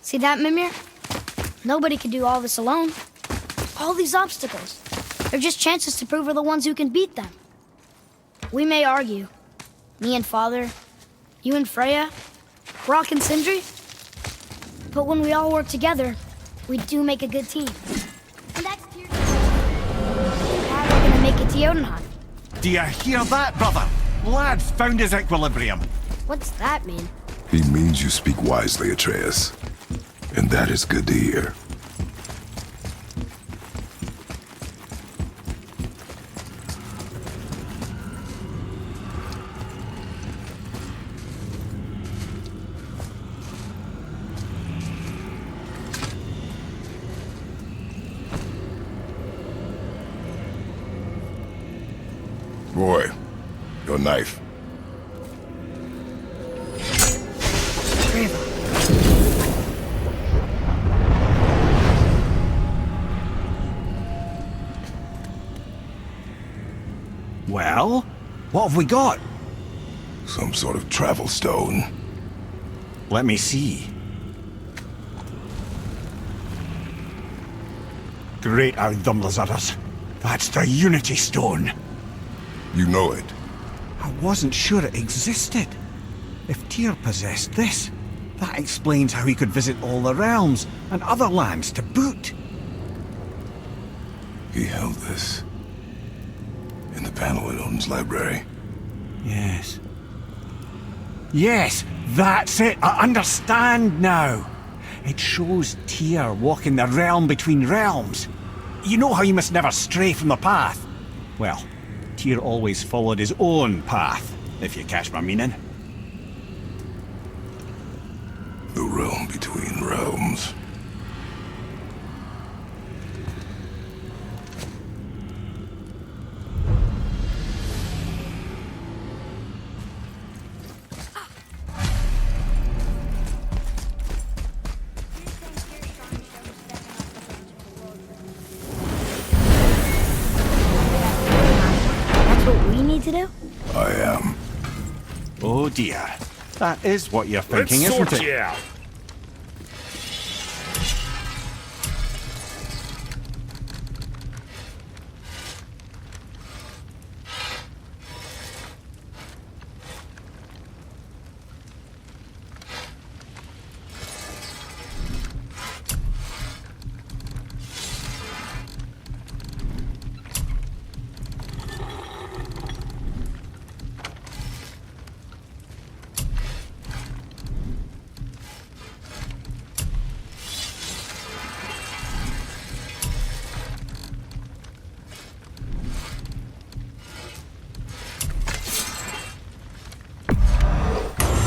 See that, Mimir? Nobody could do all this alone. All these obstacles. They're just chances to prove we're the ones who can beat them. We may argue. Me and Father, you and Freya, Brock and Sindri. But when we all work together, we do make a good team. And that's Tyr's how we're gonna make it to Jotunheim. Do you hear that, brother? Lad's found his equilibrium. What's that mean? He means you speak wisely, Atreus. And that is good to hear. Roy, your knife. Well, what have we got? Some sort of travel stone. Let me see. Great Outdumblers. That's the Unity Stone. You know it. I wasn't sure it existed. If Tyr possessed this, that explains how he could visit all the realms and other lands to boot. He held this in the panel in Odin's library. Yes. Yes, that's it. I understand now. It shows Tyr walking the realm between realms. You know how you must never stray from the path? Well, Tyr always followed his own path, if you catch my meaning. The realm between realms. To do? I am. Oh dear. That is what you're thinking, isn't it? Yeah.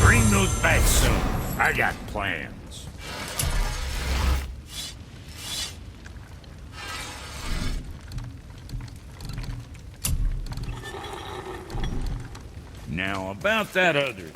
Bring those back soon. I got plans. Now about that other...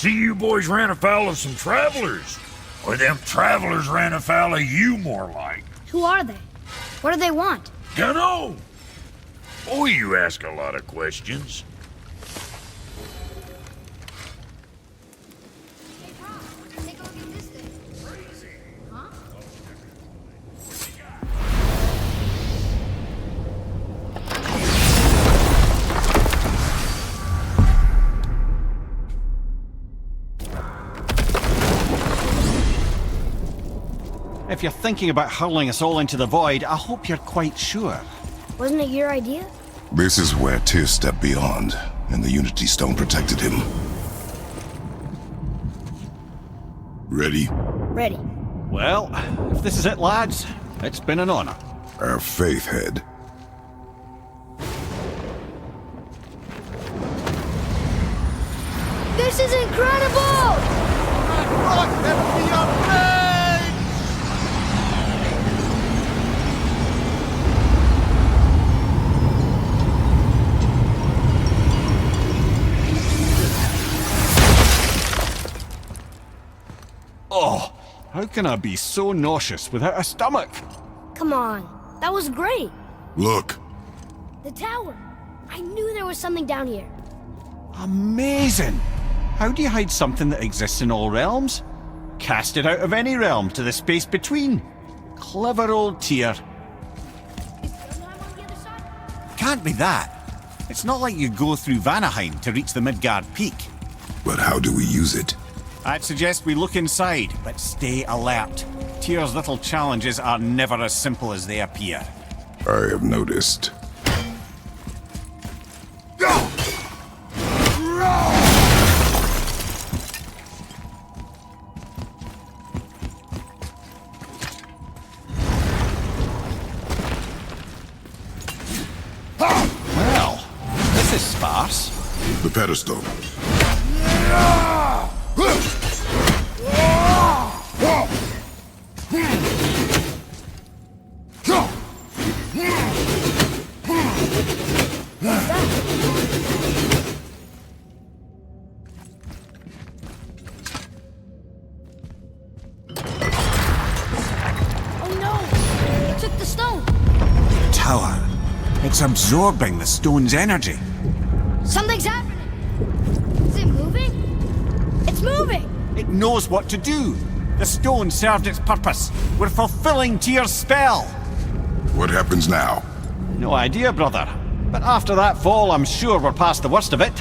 See, you boys ran afoul of some travelers. Or them travelers ran afoul of you, more like. Who are they? What do they want? Dunno. Boy, you ask a lot of questions. If you're thinking about hurling us all into the void, I hope you're quite sure. Wasn't it your idea? This is where Tyr stepped beyond, and the Unity Stone protected him. Ready? Ready. Well, if this is it, lads, it's been an honor. Our faith head. This is incredible! Oh, how can I be so nauseous without a stomach? Come on, that was great. Look. The tower. I knew there was something down here. Amazing! How do you hide something that exists in all realms? Cast it out of any realm to the space between. Clever old Tyr. Can't be that. It's not like you go through Vanaheim to reach the Midgard peak. But how do we use it? I'd suggest we look inside, but stay alert. Tyr's little challenges are never as simple as they appear. I have noticed. Well, this is sparse. The pedestal. Oh no! It took the stone! Tower. It's absorbing the stone's energy. Something's happening! Is it moving? It's moving! It knows what to do. The stone served its purpose. We're fulfilling Tyr's spell. What happens now? No idea, brother. But after that fall, I'm sure we're past the worst of it.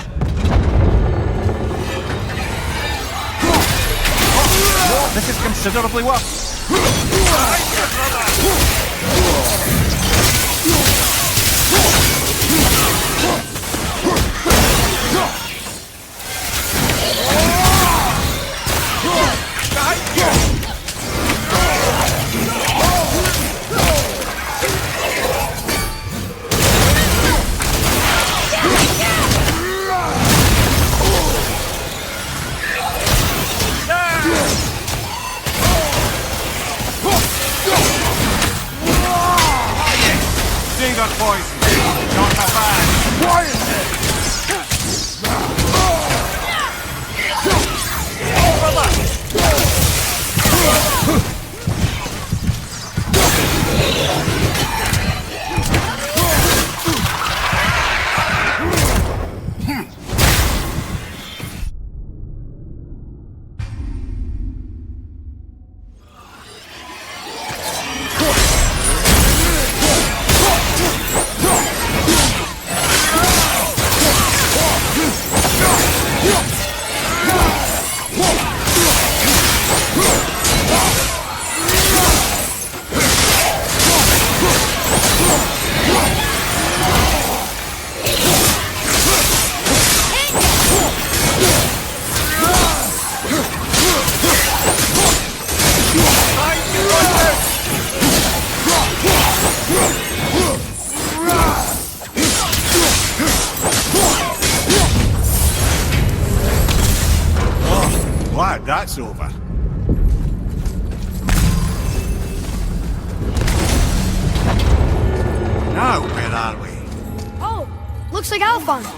Oh, this is considerably worse. Got poison. Not that bad. Glad that's over. Now, where are we? Oh, looks like I'll find it.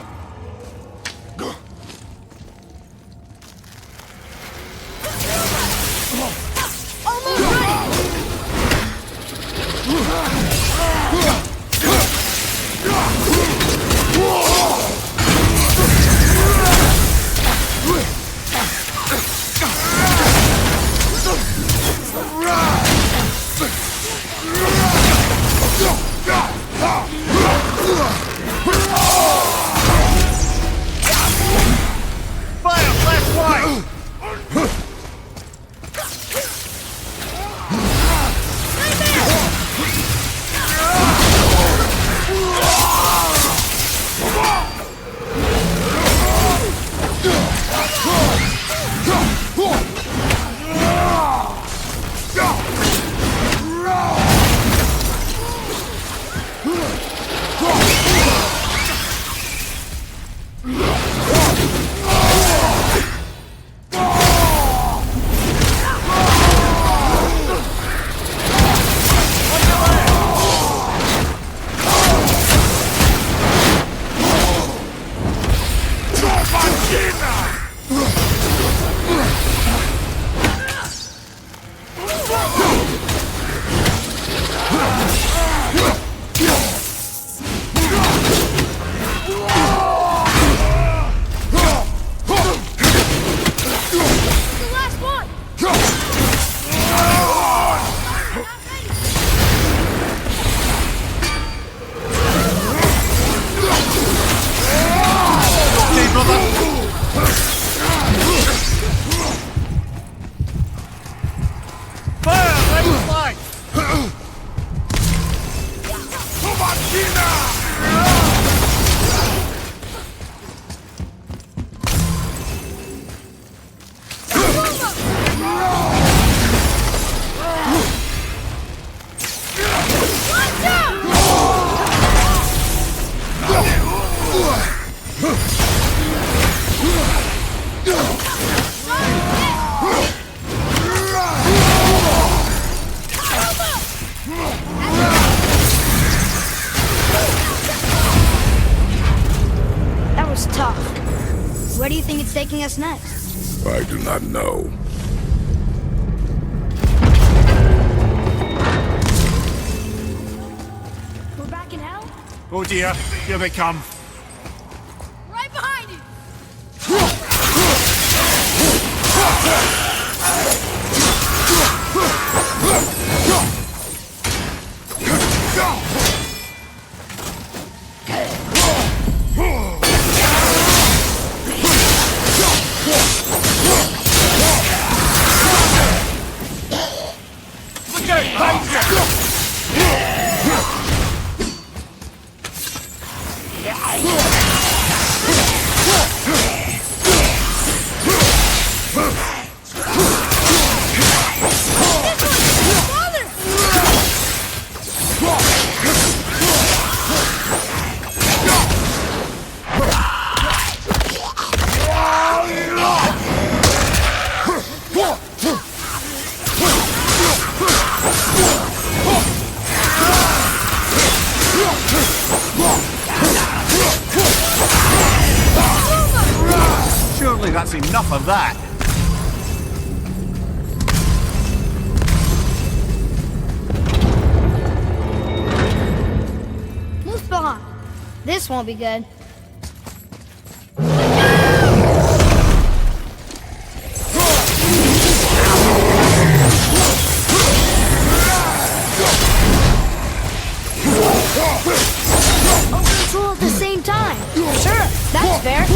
That was tough. Where do you think it's taking us next? I do not know. We're back in hell? Oh dear, here they come. Right behind you! Surely that's enough of that. Muspelheim. This won't be good. Over control at the same time. Sure, that's fair.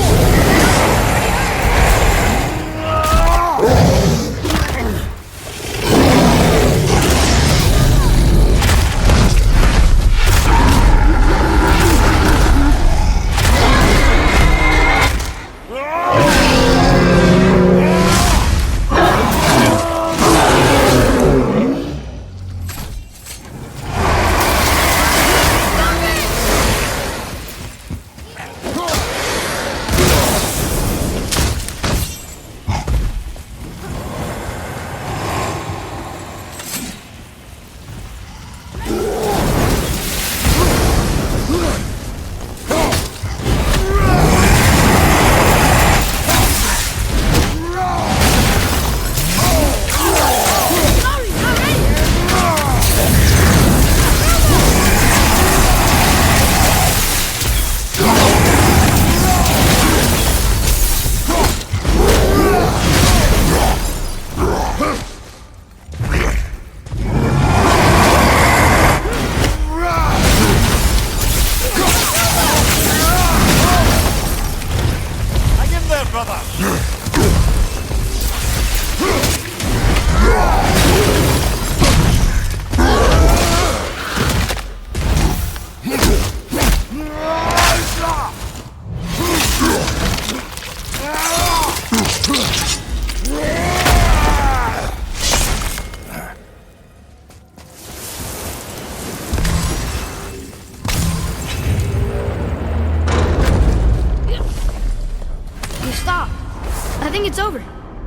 I think it's over.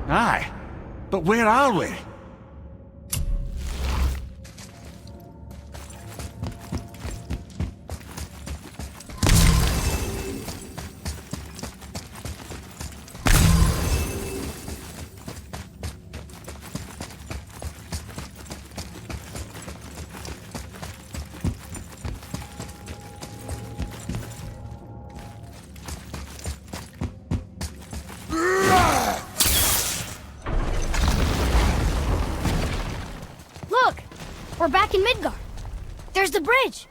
Aye. But where are we? We're back in Midgard. There's the bridge.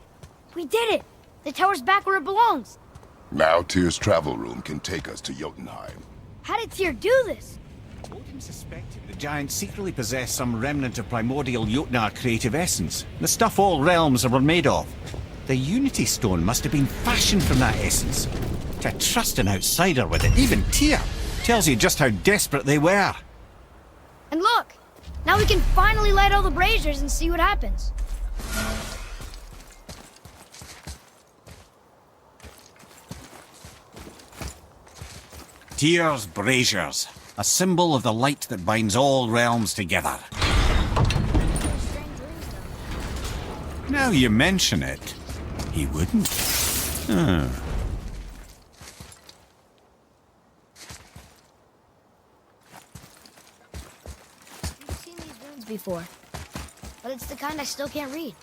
We did it. The tower's back where it belongs. Now Tyr's travel room can take us to Jotunheim. How did Tyr do this? Odin suspected the giants secretly possessed some remnant of primordial Jotnar creative essence, the stuff all realms were made of. The Unity Stone must have been fashioned from that essence. To trust an outsider with it, even Tyr, tells you just how desperate they were. And look, now we can finally light all the braziers and see what happens. Tyr's braziers, a symbol of the light that binds all realms together. Now you mention it, he wouldn't. Hmm. I've seen these runes before, but it's the kind I still can't read.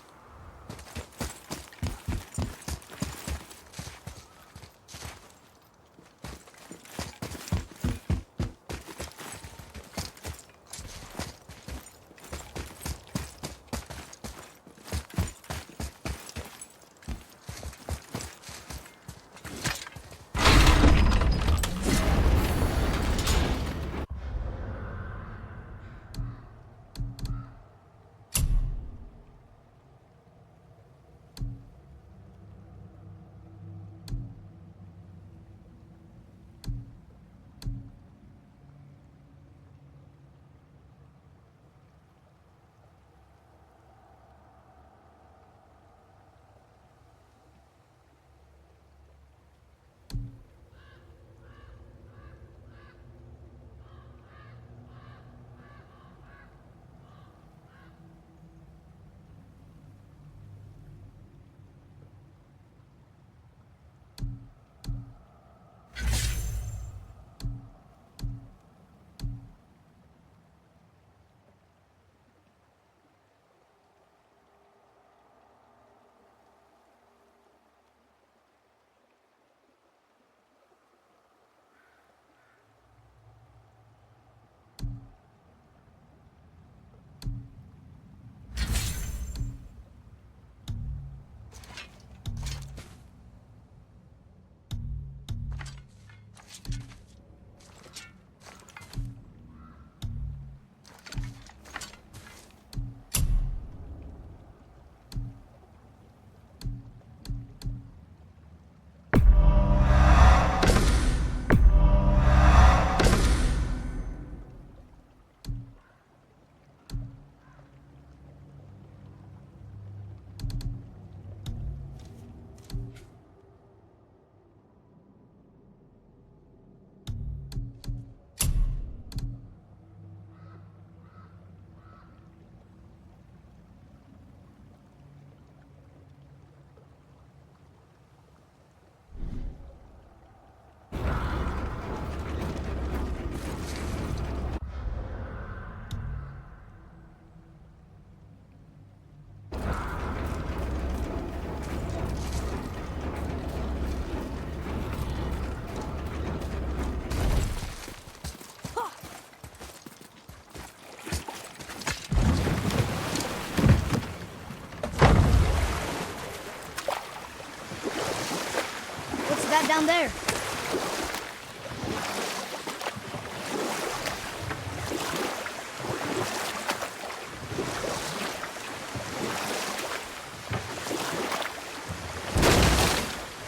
Down there.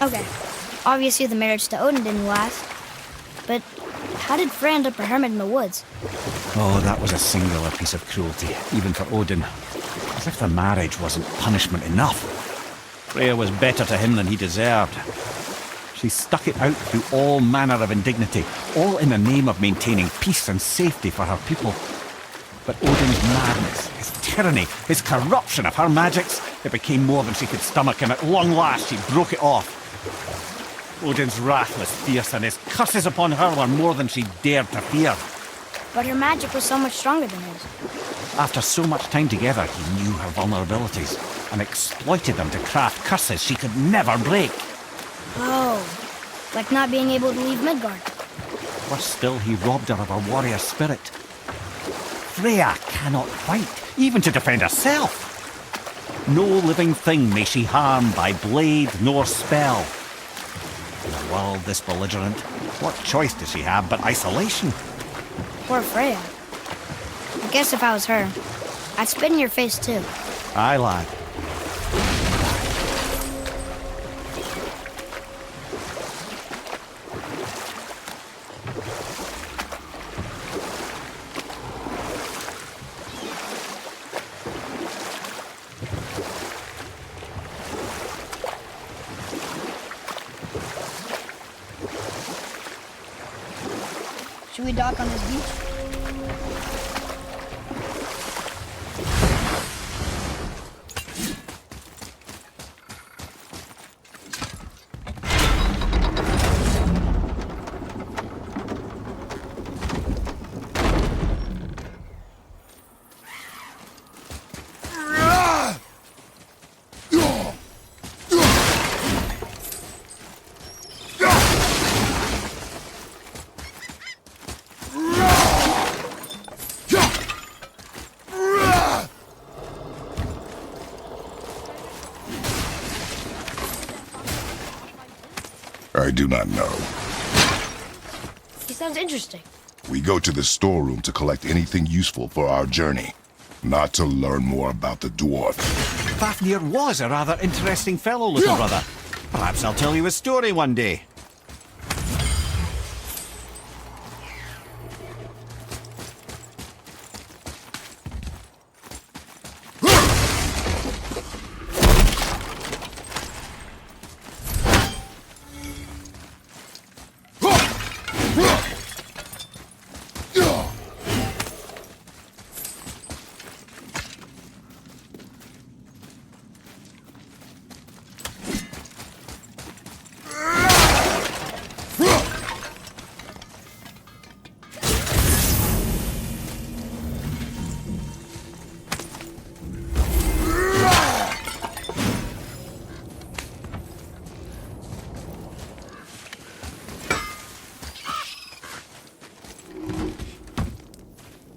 Okay, obviously the marriage to Odin didn't last, but how did Frey end up a hermit in the woods? Oh, that was a singular piece of cruelty, even for Odin. As if the marriage wasn't punishment enough. Freya was better to him than he deserved. She stuck it out through all manner of indignity, all in the name of maintaining peace and safety for her people. But Odin's madness, his tyranny, his corruption of her magics, it became more than she could stomach, and at long last she broke it off. Odin's wrath was fierce, and his curses upon her were more than she dared to fear. But her magic was so much stronger than his. After so much time together, he knew her vulnerabilities, and exploited them to craft curses she could never break. Oh, like not being able to leave Midgard. Worse still, he robbed her of her warrior spirit. Freya cannot fight, even to defend herself. No living thing may she harm by blade nor spell. In a world this belligerent, what choice does she have but isolation? Poor Freya. I guess if I was her, I'd spit in your face too. Aye, lad. Should we dock on this beach? I do not know. He sounds interesting. We go to the storeroom to collect anything useful for our journey, not to learn more about the dwarf. Fafnir was a rather interesting fellow, little brother. Perhaps I'll tell you a story one day.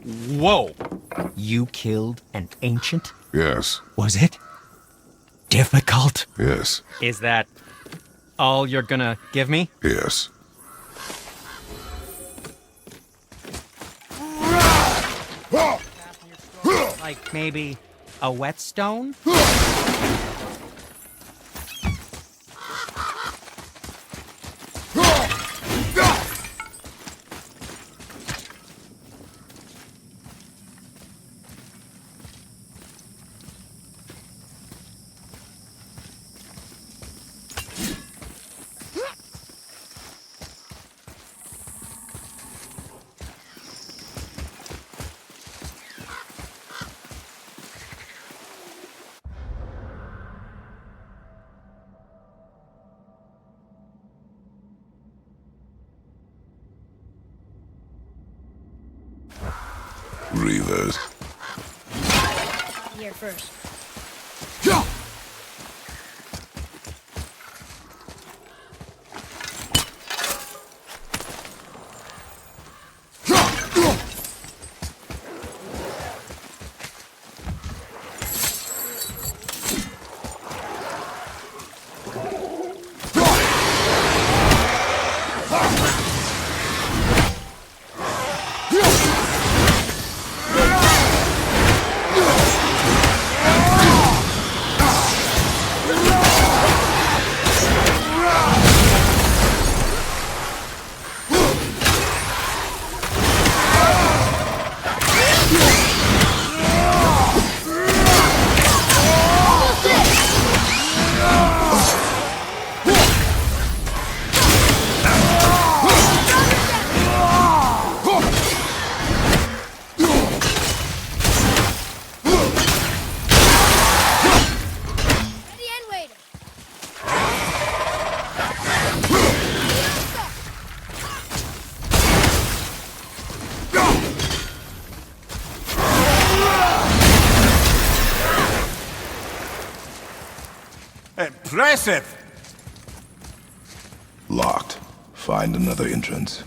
Whoa! You killed an ancient? Yes, Was it difficult? yes, Is that all you're gonna give me? yes. Like maybe a whetstone? Reavers. Here first. Impressive! Locked. Find another entrance.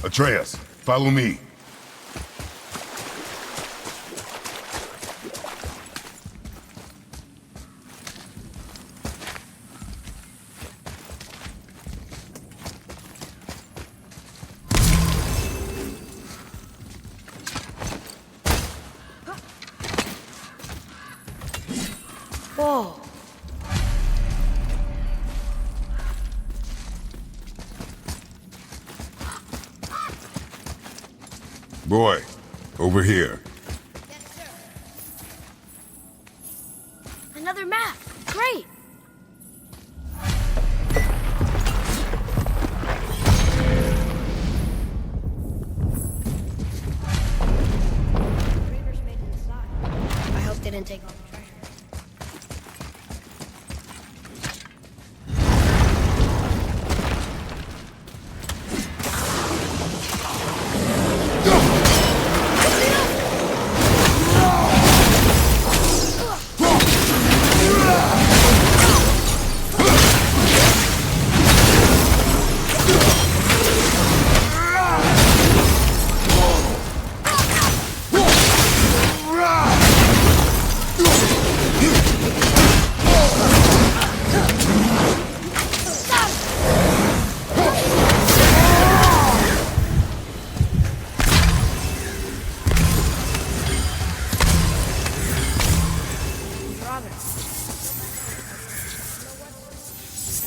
Atreus, follow me. Whoa. Boy, over here. Another map. Great. Reavers made it inside. I hope they didn't take all the treasure.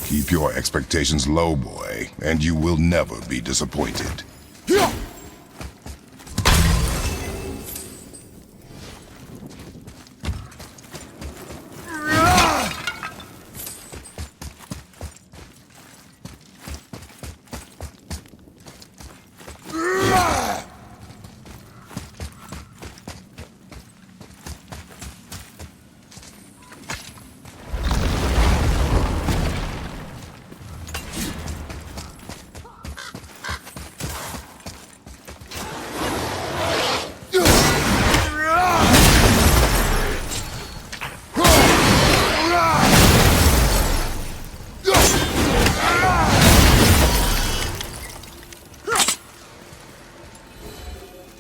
Keep your expectations low, boy, and you will never be disappointed.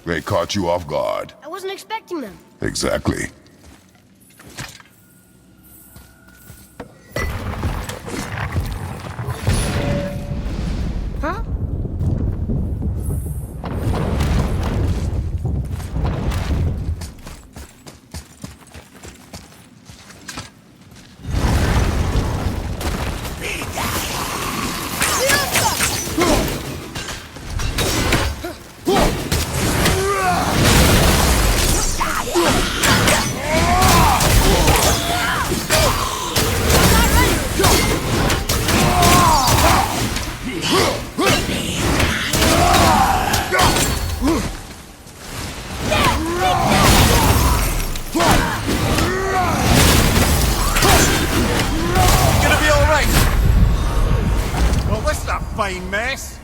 They caught you off guard. I wasn't expecting them. Exactly. Huh? Fine mess.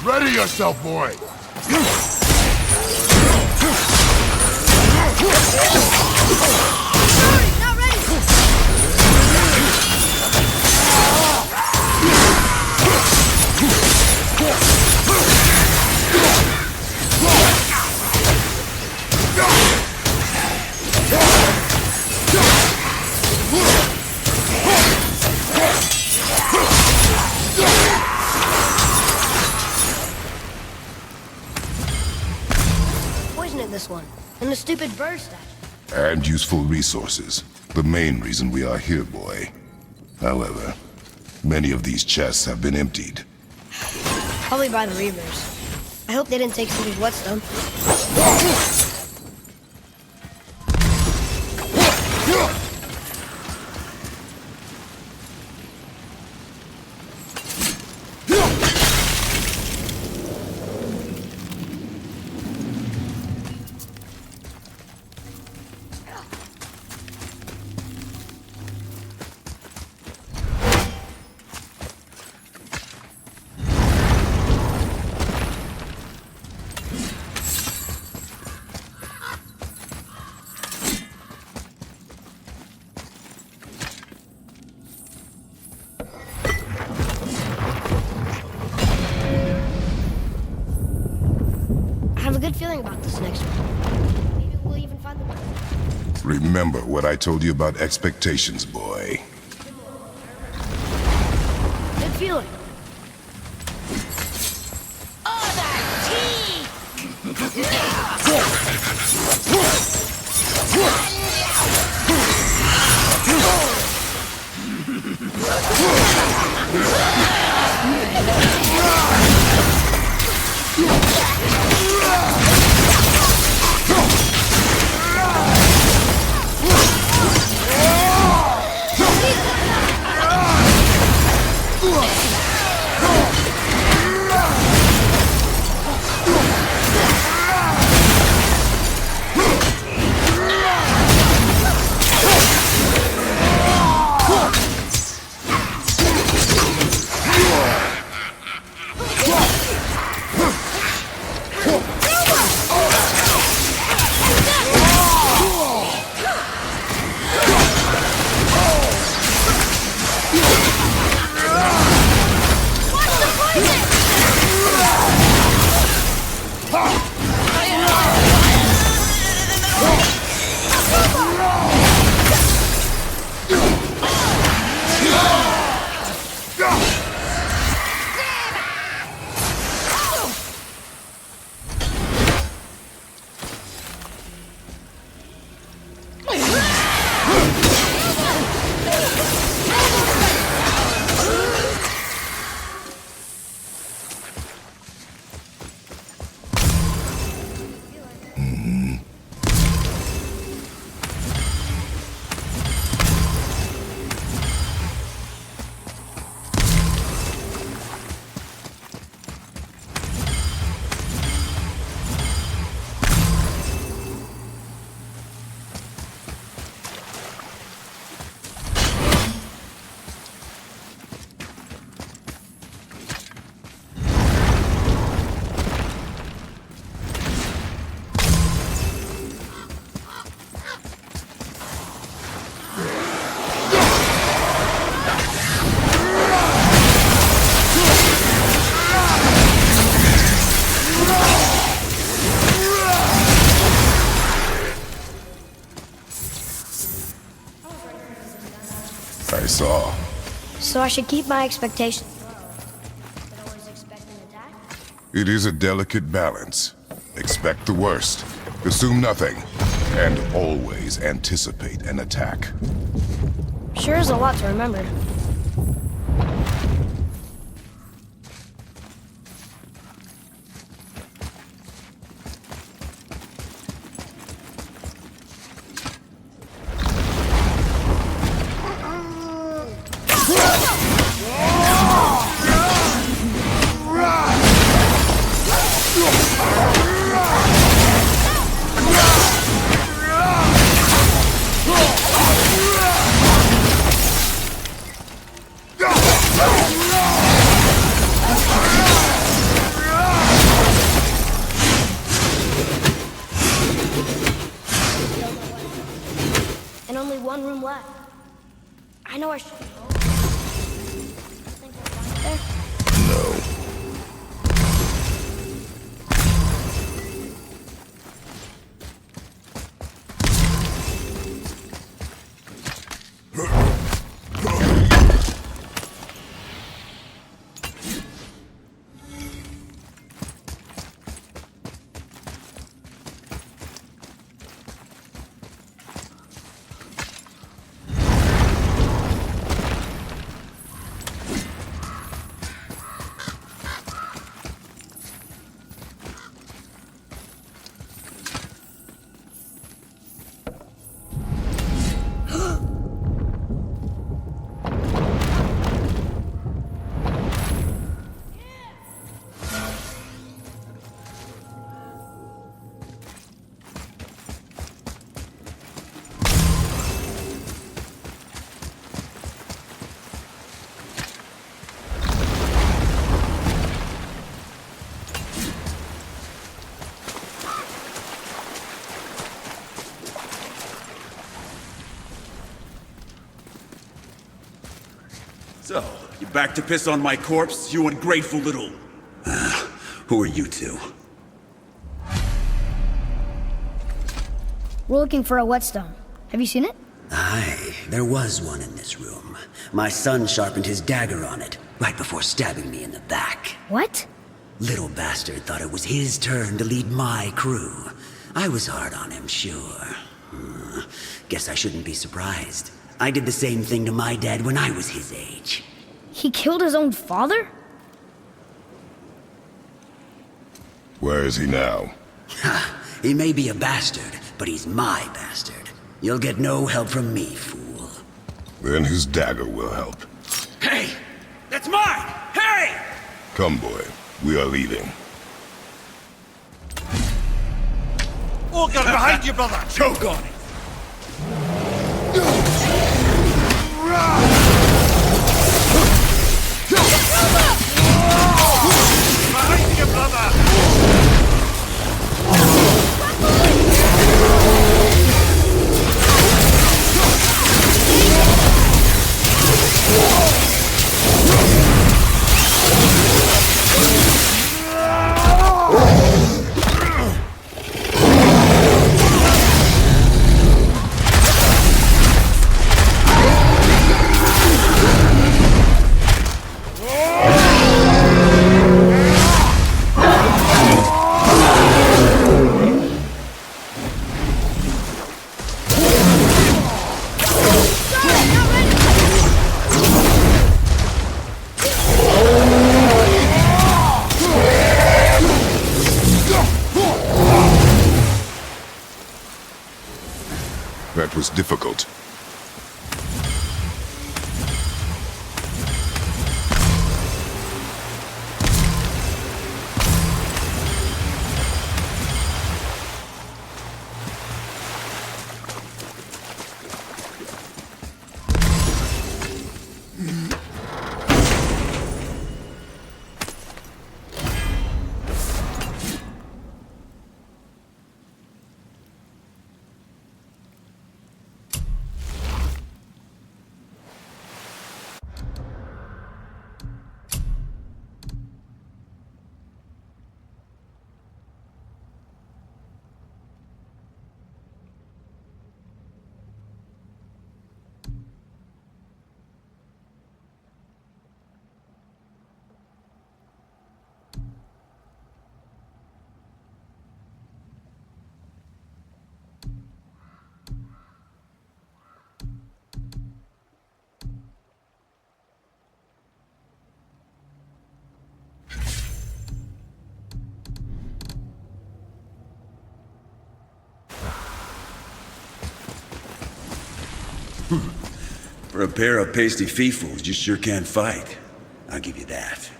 Ready yourself, boy! Sorry, not ready. Poisoning this one, and the stupid bird statue. And useful resources. The main reason we are here, boy. However, many of these chests have been emptied. Probably by the Reavers. I hope they didn't take somebody's whetstone. feeling about this next one. Maybe we'll even find the... Remember what I told you about expectations, boy. Good feeling. I saw. So I should keep my expectations low, but always expect an attack? It is a delicate balance. Expect the worst, assume nothing, and always anticipate an attack. Sure is a lot to remember. And only one room left. I know I should go. Think we'll find it there? No. So, you back to piss on my corpse, you ungrateful little... Who are you two? We're looking for a whetstone. Have you seen it? Aye, there was one in this room. My son sharpened his dagger on it, right before stabbing me in the back. What? Little bastard thought it was his turn to lead my crew. I was hard on him, sure. Guess I shouldn't be surprised. I did the same thing to my dad when I was his age. He killed his own father? Where is he now? Ha! He may be a bastard, but he's my bastard. You'll get no help from me, fool. Then his dagger will help. Hey! That's mine! Hey! Come, boy. We are leaving. Walker, behind you, brother! Choke on it! Behind you, brother! That was difficult. For a pair of pasty fiefos, you sure can fight. I'll give you that.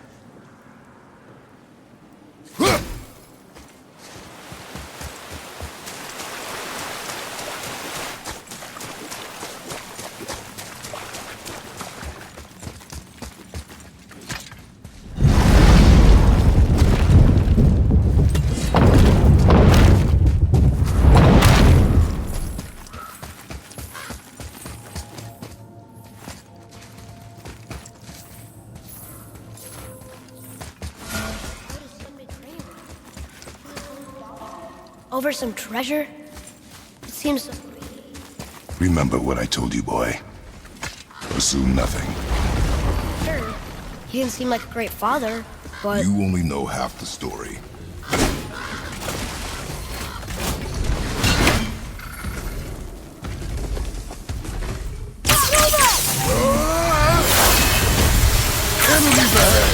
Over some treasure? It seems... Remember what I told you, boy. Assume nothing. Sure. He didn't seem like a great father, but... You only know half the story. Enemies ahead!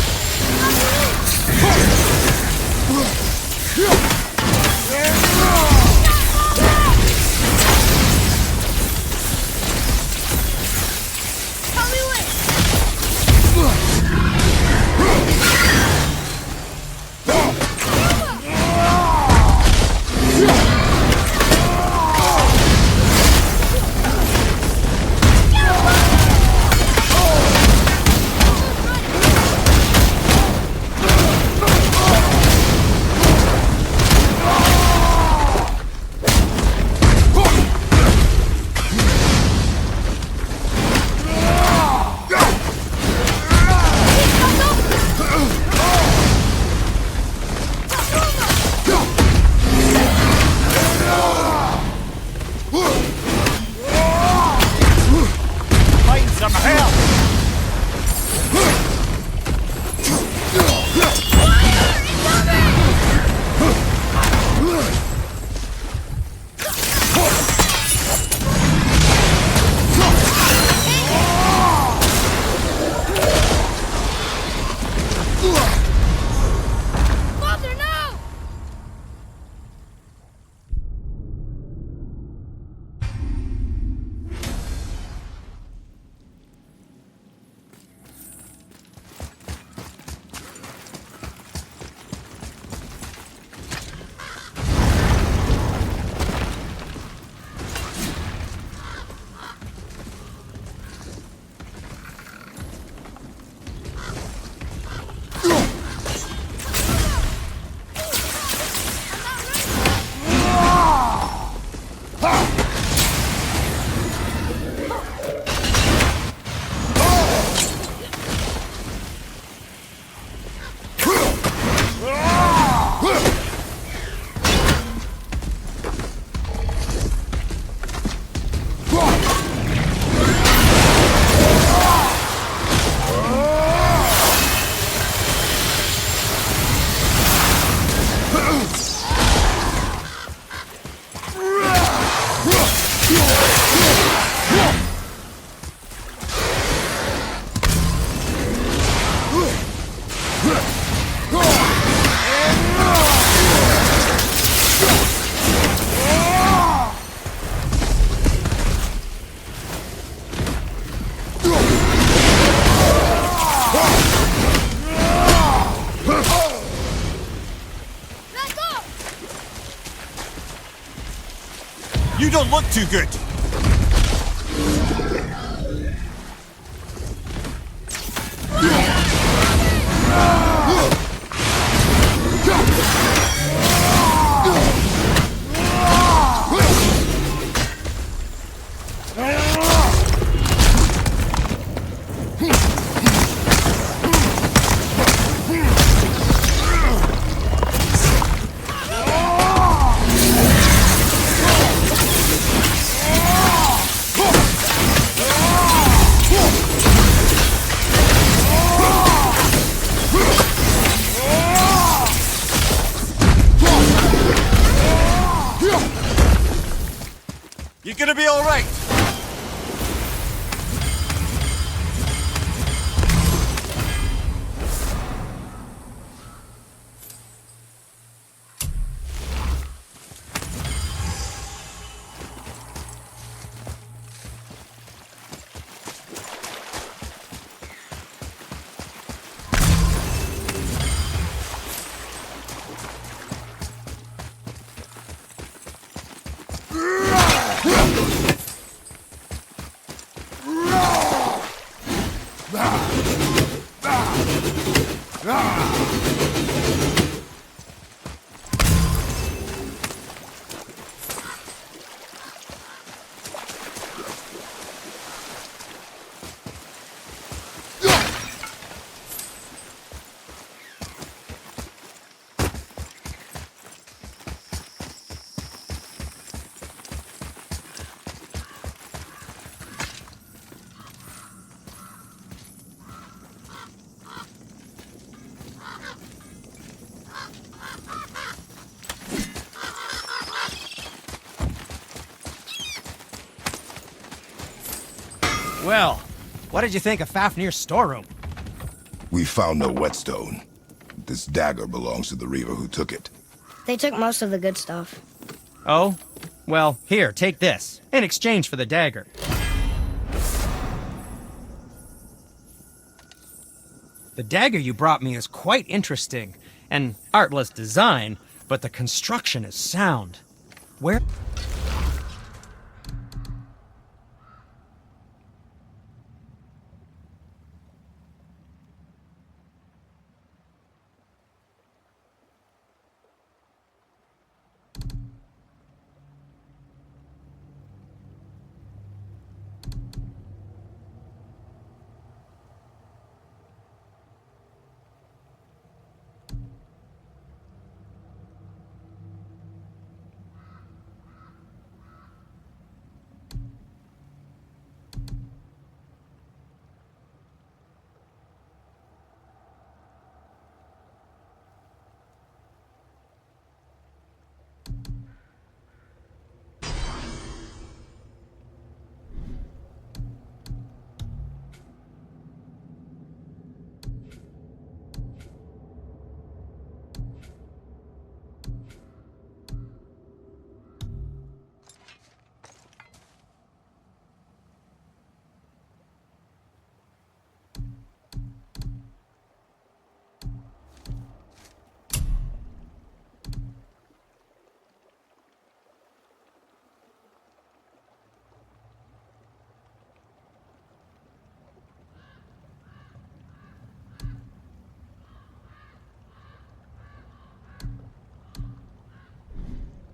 You don't look too good. You gonna be all right? Well, what did you think of Fafnir's storeroom? We found no whetstone. This dagger belongs to the reaver who took it. They took most of the good stuff. Oh? Well, here, take this, in exchange for the dagger. The dagger you brought me is quite interesting. An artless design, but the construction is sound. Where...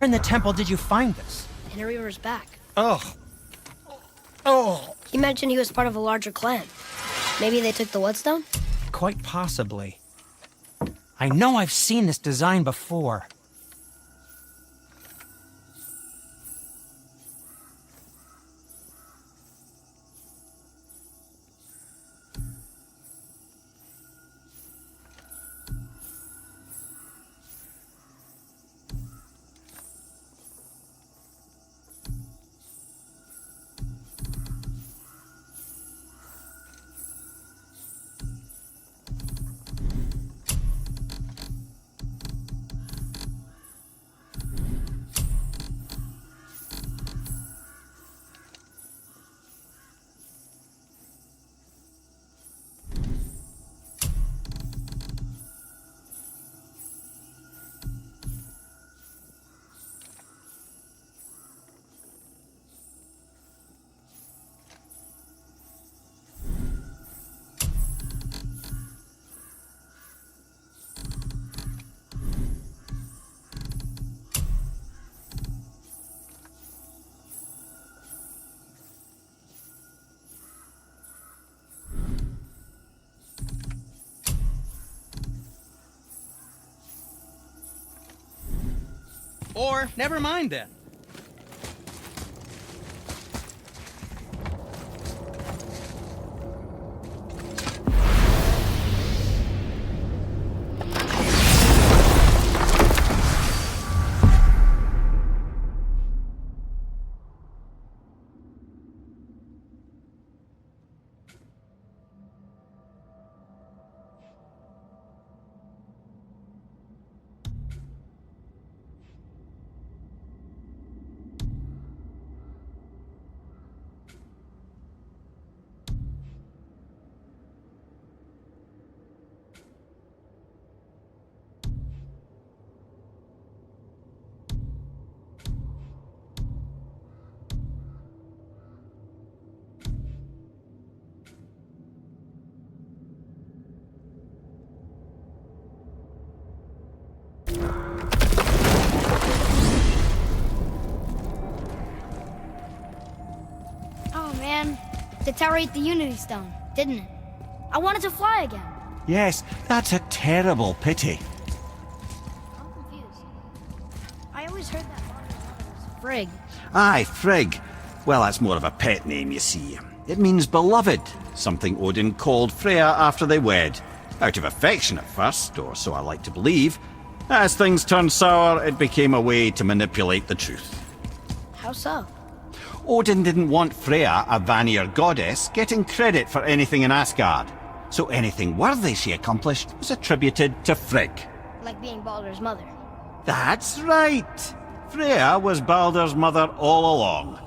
in the temple did you find this? In a Reaver's back. Oh. Oh. He mentioned he was part of a larger clan. Maybe they took the whetstone? Quite possibly. I know I've seen this design before. Or never mind then. Oh man, the tower ate the Unity Stone, didn't it? I wanted to fly again. Yes, that's a terrible pity. I'm confused. I always heard that Father's mother was Frigg. Aye, Frigg. Well, that's more of a pet name, you see. It means beloved, something Odin called Freya after they wed. Out of affection at first, or so I like to believe. As things turned sour, it became a way to manipulate the truth. How so? Odin didn't want Freya, a Vanir goddess, getting credit for anything in Asgard. So anything worthy she accomplished was attributed to Frigg. Like being Baldur's mother. That's right! Freya was Baldur's mother all along.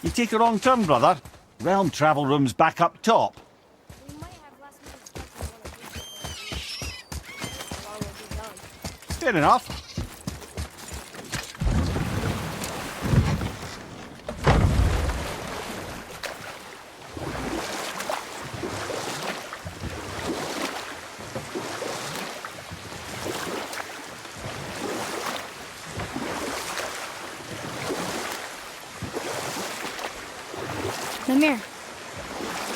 You take a wrong turn, brother. Realm travel room's back up top. We might have last minute stuff we want to do. Fair enough. Mimir,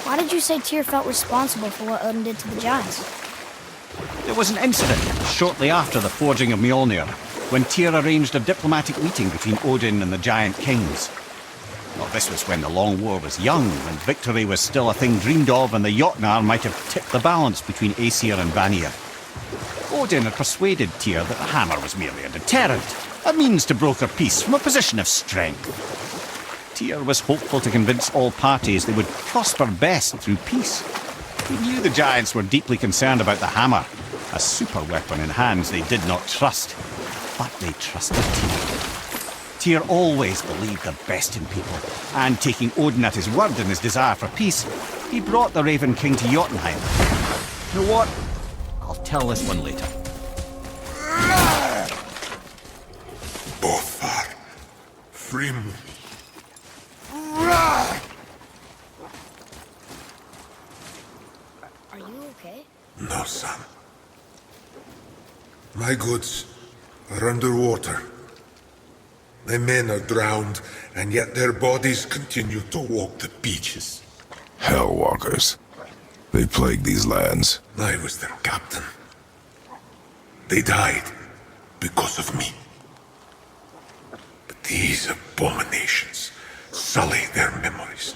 why did you say Tyr felt responsible for what Odin did to the giants? There was an incident shortly after the forging of Mjolnir, when Tyr arranged a diplomatic meeting between Odin and the giant kings. Well, this was when the Long War was young, when victory was still a thing dreamed of, and the Jotnar might have tipped the balance between Aesir and Vanir. Odin had persuaded Tyr that the hammer was merely a deterrent, a means to broker peace from a position of strength. Tyr was hopeful to convince all parties they would prosper best through peace. He knew the giants were deeply concerned about the hammer, a super weapon in hands they did not trust. But they trusted Tyr. Tyr always believed the best in people, and taking Odin at his word in his desire for peace, he brought the Raven King to Jotunheim. You know what? I'll tell this one later. Bofar. Frim. Are you okay? No, son. My goods are underwater. My men are drowned, and yet their bodies continue to walk the beaches. Hellwalkers. They plague these lands. I was their captain. They died because of me. But these abominations sully their memories.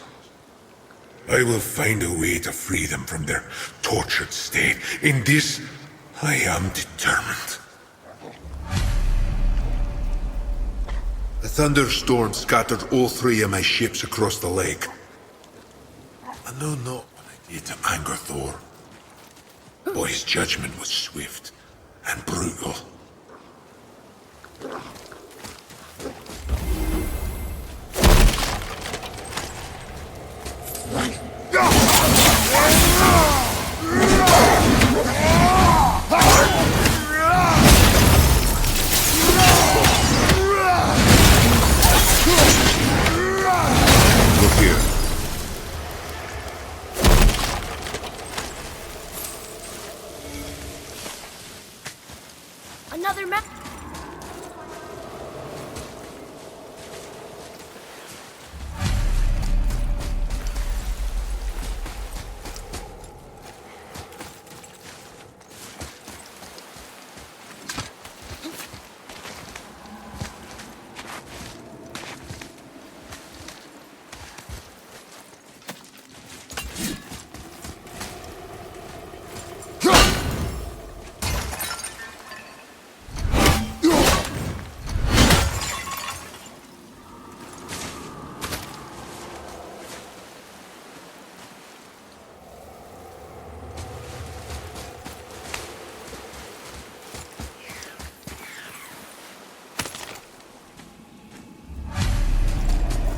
I will find a way to free them from their tortured state. In this, I am determined. A thunderstorm scattered all three of my ships across the lake. I know not what I did to anger Thor. But his judgment was swift and brutal.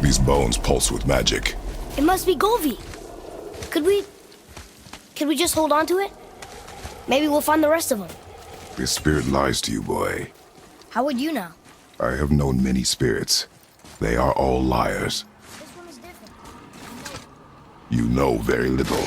These bones pulse with magic. It must be Golvi. Could we just hold on to it? Maybe we'll find the rest of them. This spirit lies to you, boy. How would you know? I have known many spirits. They are all liars. This one is different. You know very little.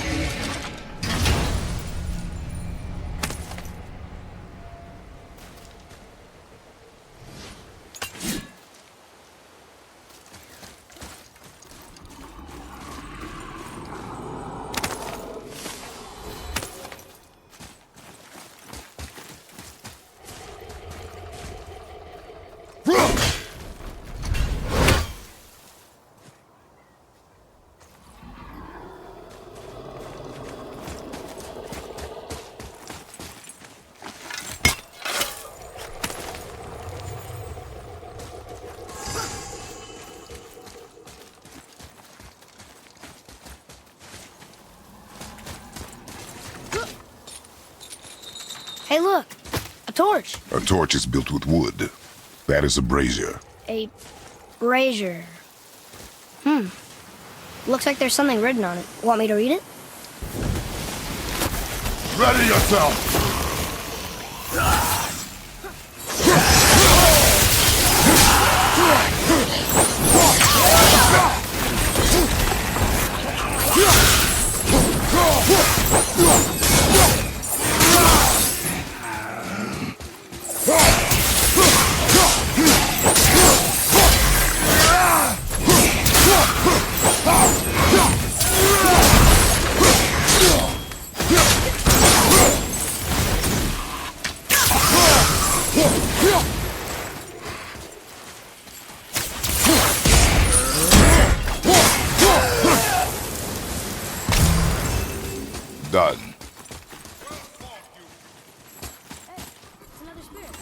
Hey, look! A torch! A torch is built with wood. That is a brazier. A brazier. Looks like there's something written on it. Want me to read it? Ready yourself! Done. It's another spirit.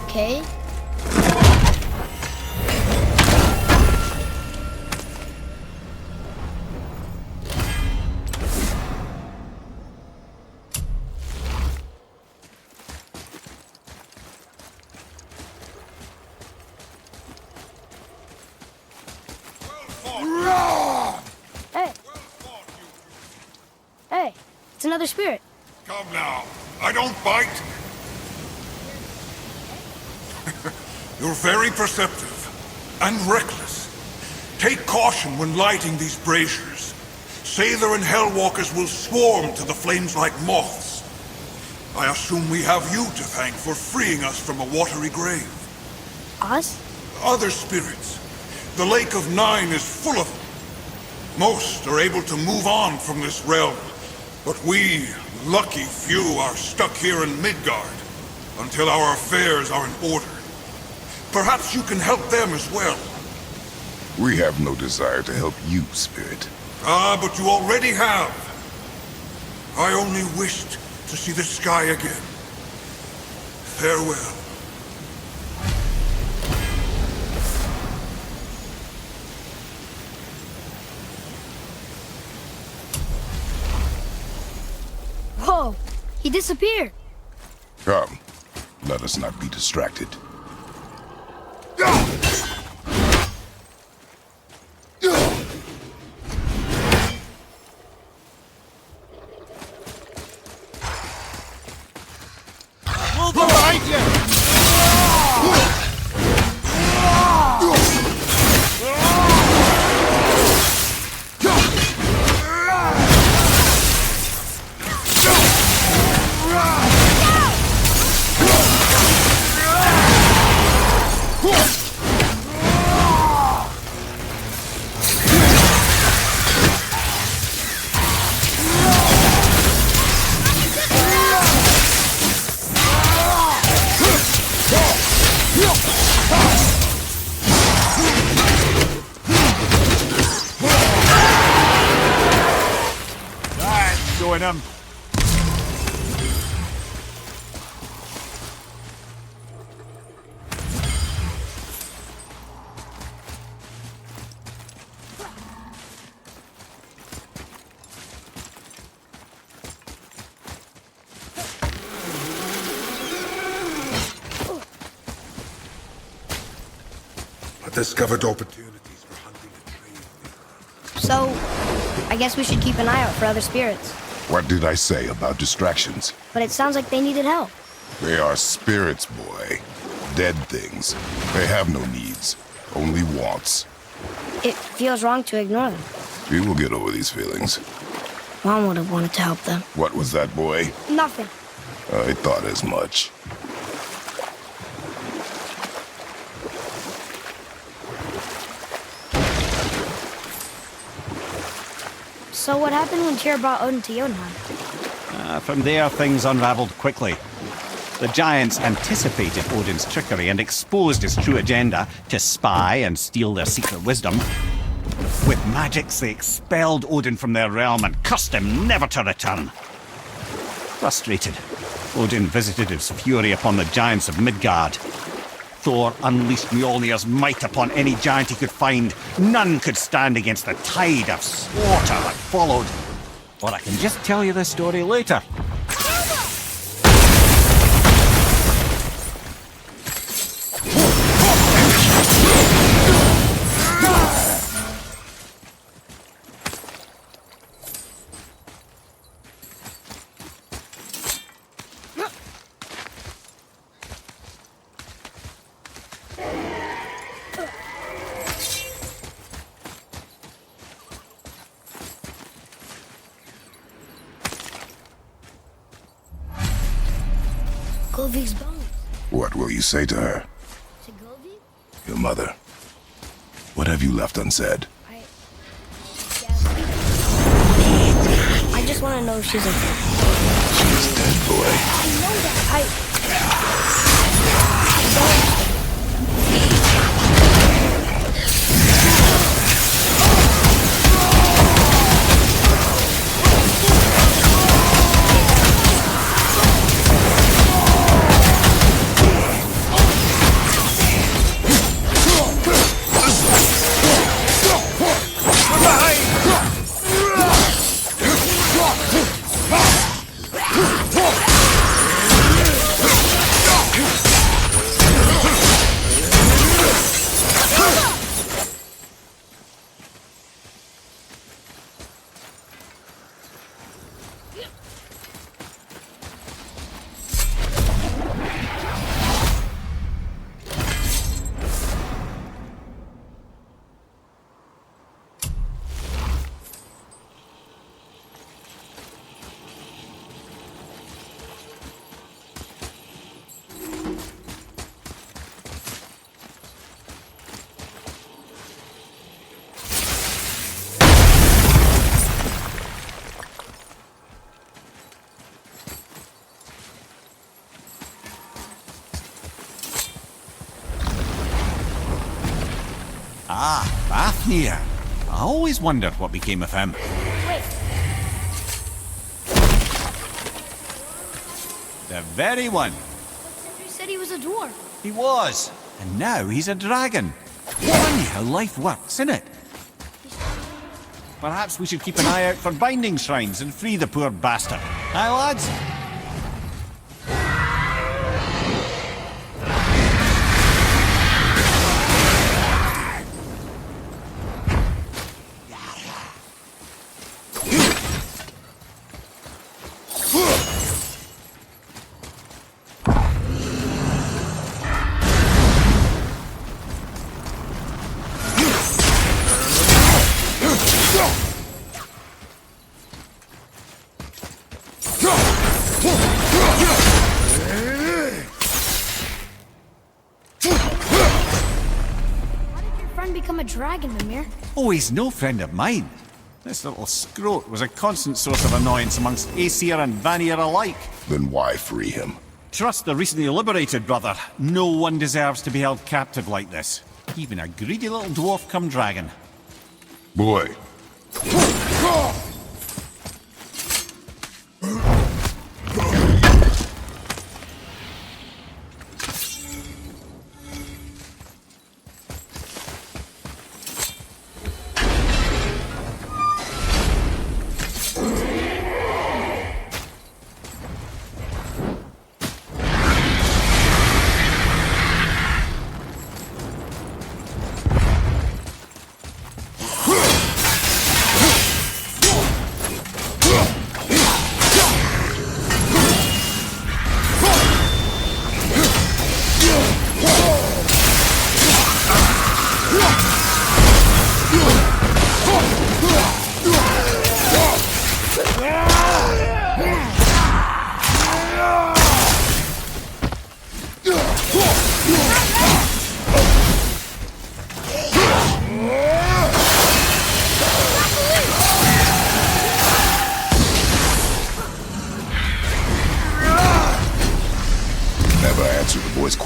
Okay. Hey. Hey, it's another spirit. Come now. I don't bite. You're very perceptive and reckless. Take caution when lighting these braziers. Sailor and Hellwalkers will swarm to the flames like moths. I assume we have you to thank for freeing us from a watery grave. Us? Other spirits. The Lake of Nine is full of them. Most are able to move on from this realm, but we, lucky few, are stuck here in Midgard until our affairs are in order. Perhaps you can help them as well. We have no desire to help you, Spirit. Ah, but you already have. I only wished to see the sky again. Farewell. Whoa! He disappeared! Come, let us not be distracted. Behind you! on him. I discovered opportunities for hunting and trading. So, I guess we should keep an eye out for other spirits. What did I say about distractions? But it sounds like they needed help. They are spirits, boy. Dead things. They have no needs, only wants. It feels wrong to ignore them. We will get over these feelings. Mom would have wanted to help them. What was that, boy? Nothing. I thought as much. So what happened when Tyr brought Odin to Jotunheim? From there, things unraveled quickly. The giants anticipated Odin's trickery and exposed his true agenda to spy and steal their secret wisdom. With magics, they expelled Odin from their realm and cursed him never to return. Frustrated, Odin visited his fury upon the giants of Midgard. Thor unleashed Mjolnir's might upon any giant he could find. None could stand against the tide of slaughter that followed. Or I can just tell you the story later. Golvik's bones. What will you say to her? To Golvik? Your mother. What have you left unsaid? I just want to know if she's okay. She's dead, boy. I know that. Ah, Fafnir. I always wondered what became of him. Wait. The very one. You said he was a dwarf. He was. And now he's a dragon. Funny how life works, isn't it? Perhaps we should keep an eye out for binding shrines and free the poor bastard. Aye, lads? Become a dragon, Mimir. Oh, he's no friend of mine. This little scrote was a constant source of annoyance amongst Aesir and Vanir alike. Then why free him? Trust the recently liberated, brother. No one deserves to be held captive like this. Even a greedy little dwarf come dragon. Boy.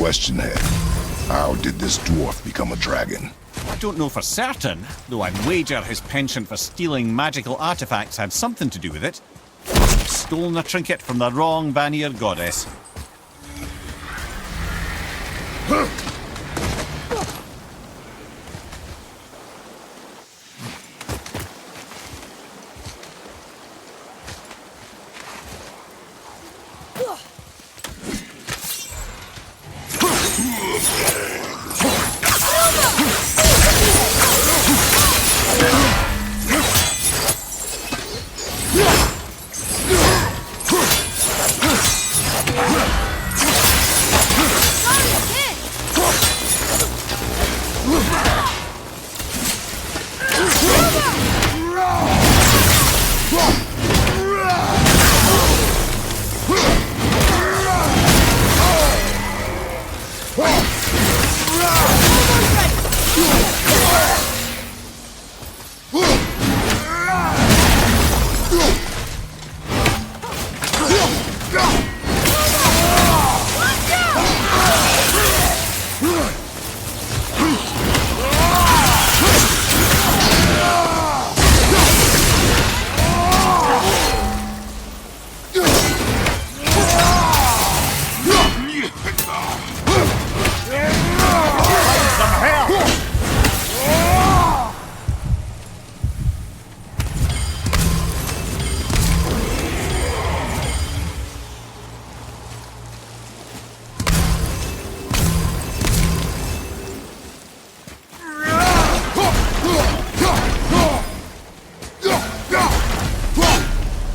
question, Head. How did this dwarf become a dragon? I don't know for certain, though I'd wager his penchant for stealing magical artifacts had something to do with it. Must have stolen a trinket from the wrong Vanir goddess.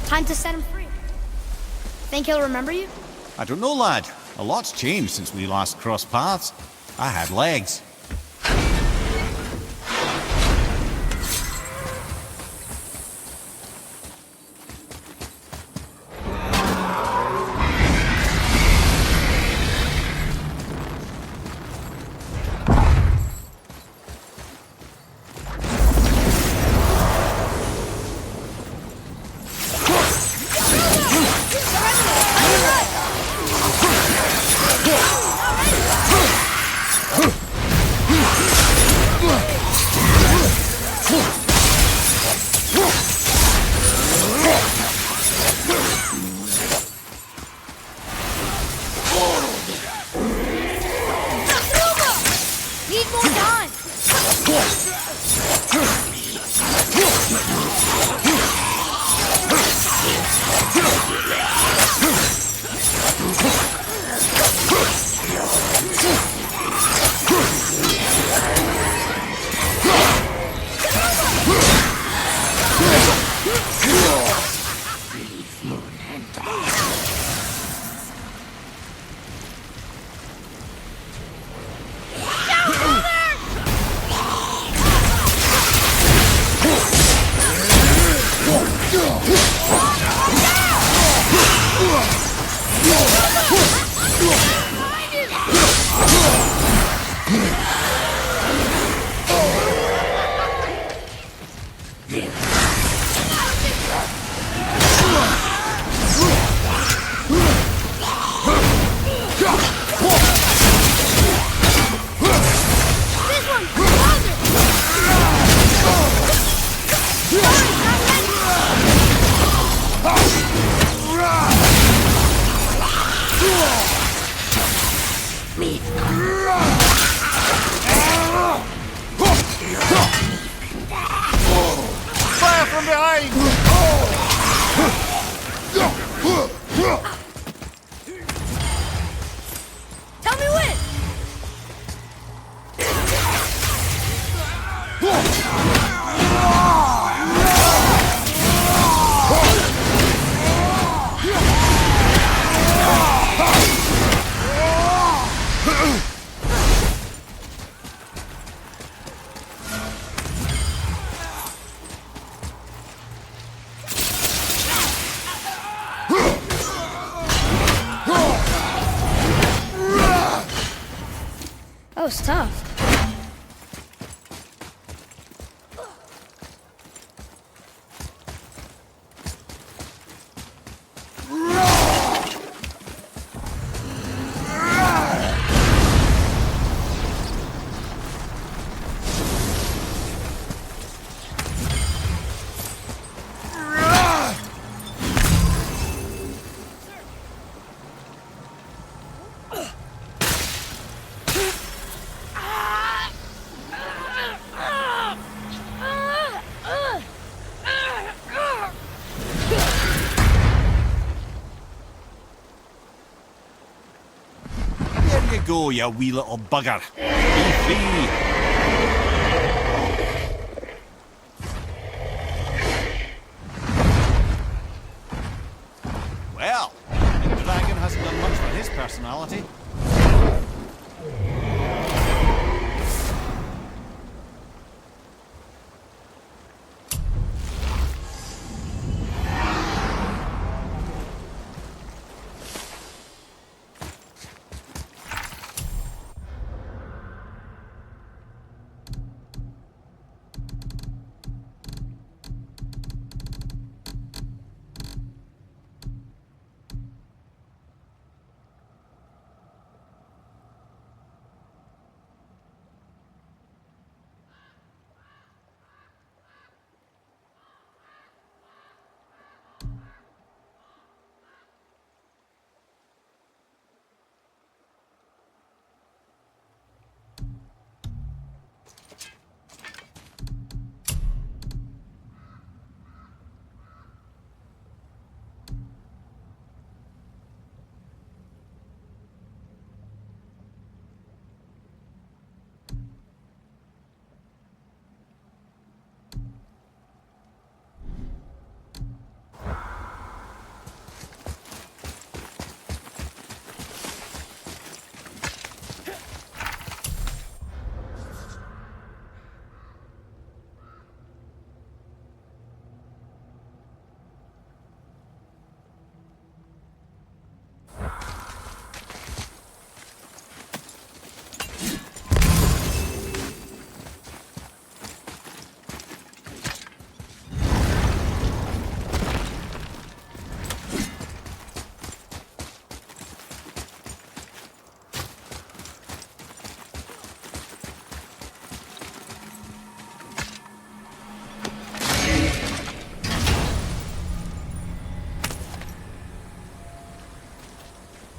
Time to set him free. Think he'll remember you? I don't know, lad. A lot's changed since we last crossed paths. I had legs. Need more time! Fire from behind! Tell me when! That was tough. go, you wee little bugger. Be free. Well, the dragon hasn't done much for his personality.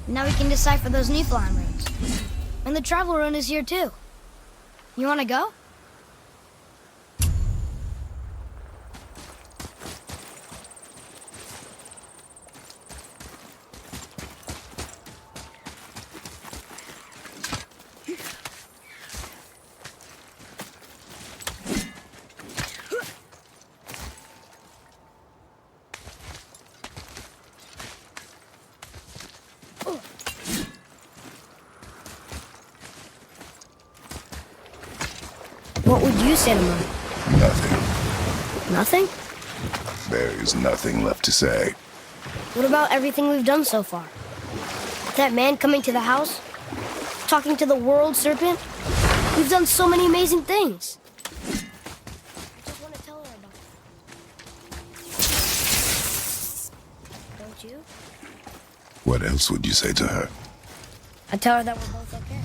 Now we can decipher those Niflheim runes. And the travel rune is here too. You wanna go? What would you say to mine? Nothing. Nothing? There is nothing left to say. What about everything we've done so far? That man coming to the house? Talking to the world serpent? We've done so many amazing things. I just want to tell her about it. Don't you? What else would you say to her? I tell her that we're both okay.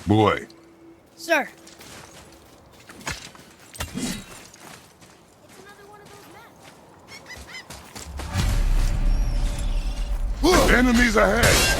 Boy, Sir. enemies ahead!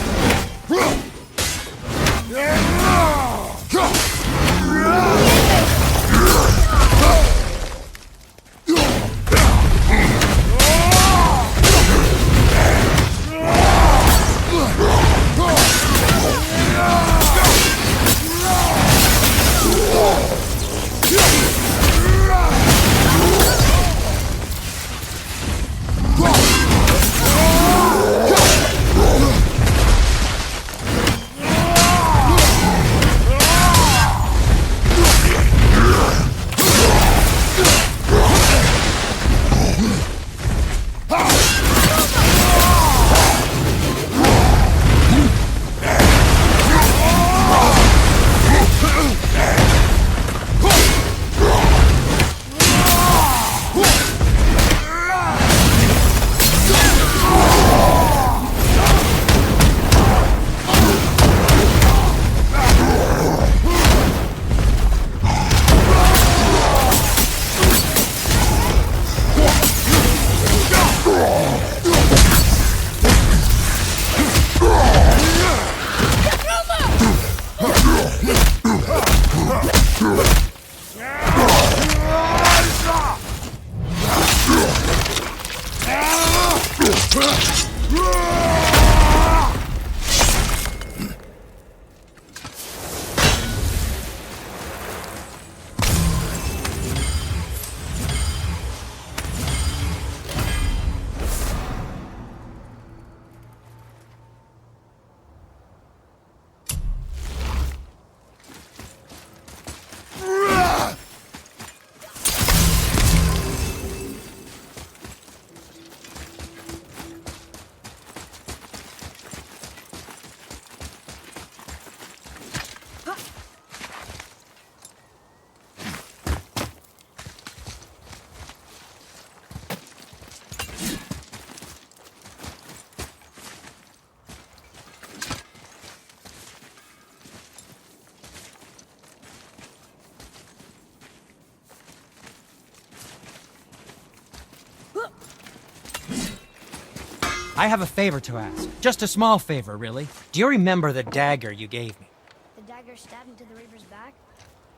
I have a favor to ask. Just a small favor, really. Do you remember the dagger you gave me? The dagger stabbed into the Reaver's back?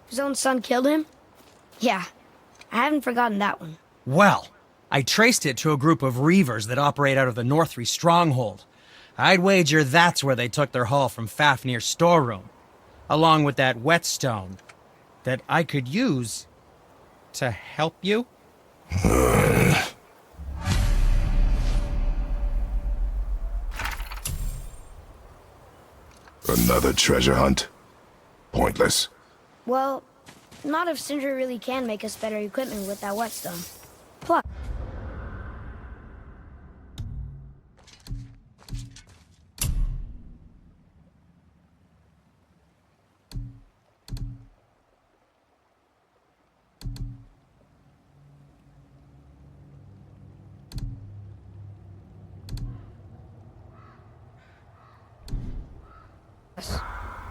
His own son killed him? Yeah, I haven't forgotten that one. Well, I traced it to a group of Reavers that operate out of the Northry stronghold. I'd wager that's where they took their haul from Fafnir's storeroom, along with that whetstone that I could use to help you. Another treasure hunt? Pointless. Well, not if Sindri really can make us better equipment with that whetstone. Plus,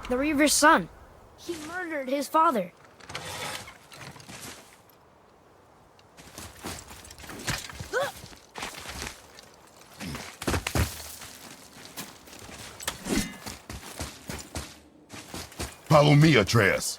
the Reaver's son. He murdered his father. Follow me, Atreus.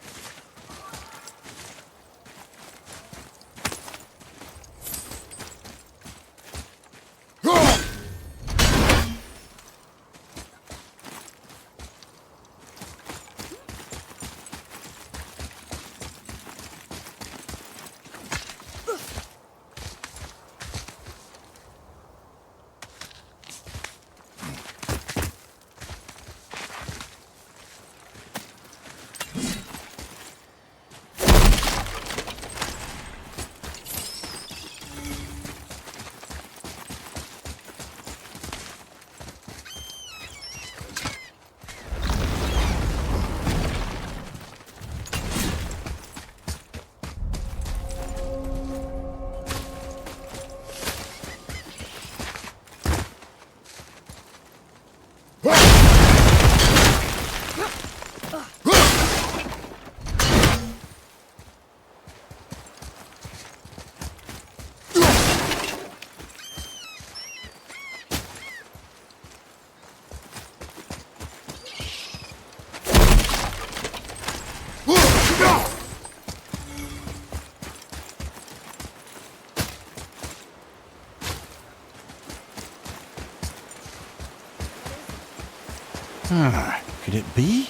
Could it be?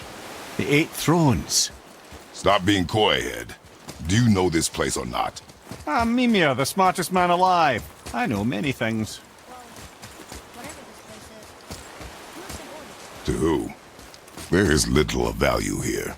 The 8 thrones. Stop being coy-head. Do you know this place or not? I'm Mimir, the smartest man alive. I know many things. Whatever this place is. To who? There is little of value here.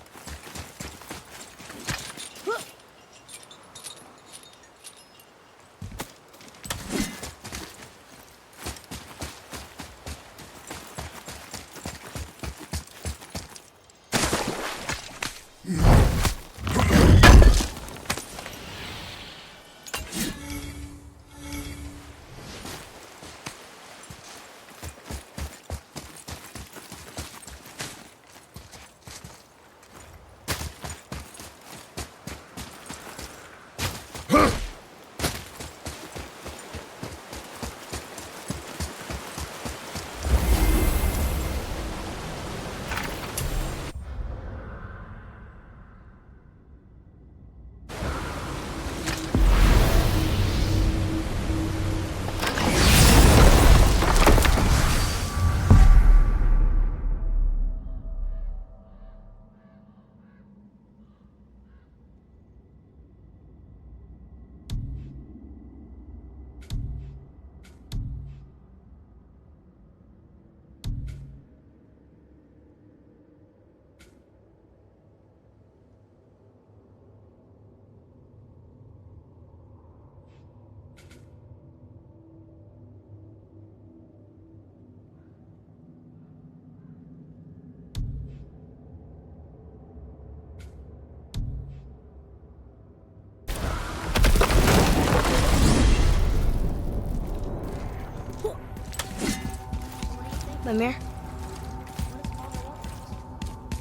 Mimir?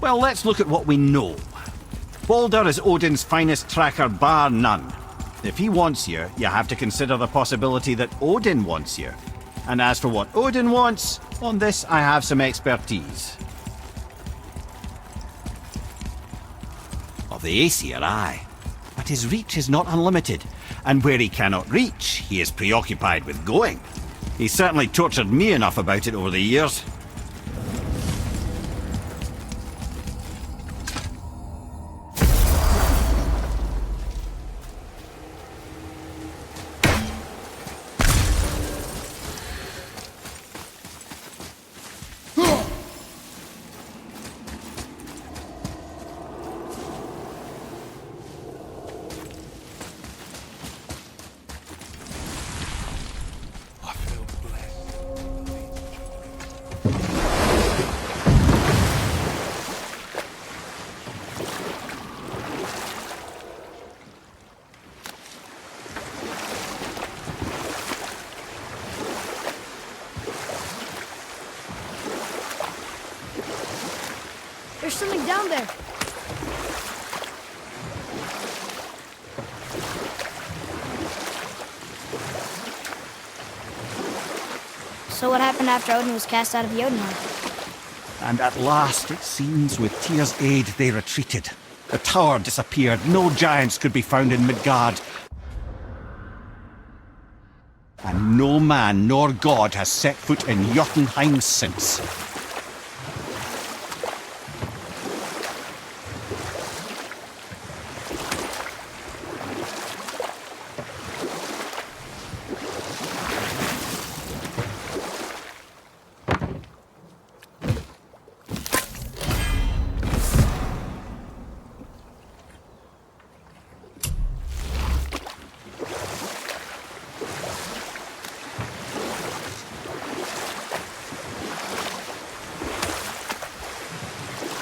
Well, let's look at what we know. Baldur is Odin's finest tracker bar none. If he wants you, you have to consider the possibility that Odin wants you. And as for what Odin wants, on this I have some expertise. Of the Aesir, aye. But his reach is not unlimited, and where he cannot reach, he is preoccupied with going. He's certainly tortured me enough about it over the years. There's something down there. So what happened after Odin was cast out of Jotunheim? And at last, it seems, with Tyr's aid, they retreated. The tower disappeared. No giants could be found in Midgard. And no man nor god has set foot in Jotunheim since.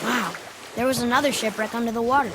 Wow, there was another shipwreck under the water.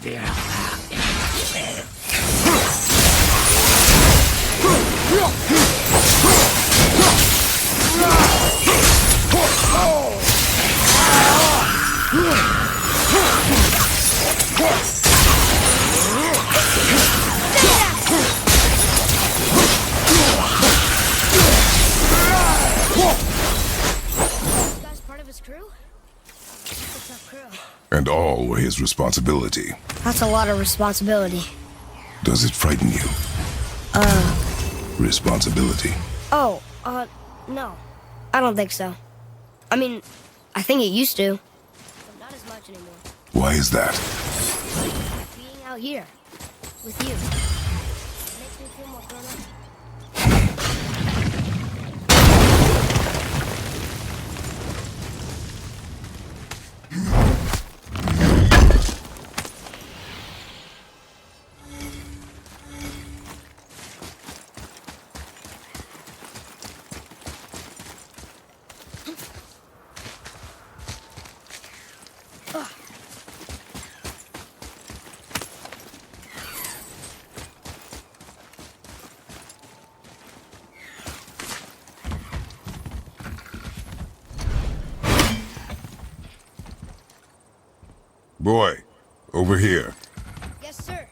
Guys part of his crew? That's a tough crew. And all were his responsibility. That's a lot of responsibility. Does it frighten you? Responsibility. Oh, no. I don't think so. I mean, I think it used to. But not as much anymore. Why is that? Being out here, with you, it makes me feel more grown up. Boy, over here. Yes, sir.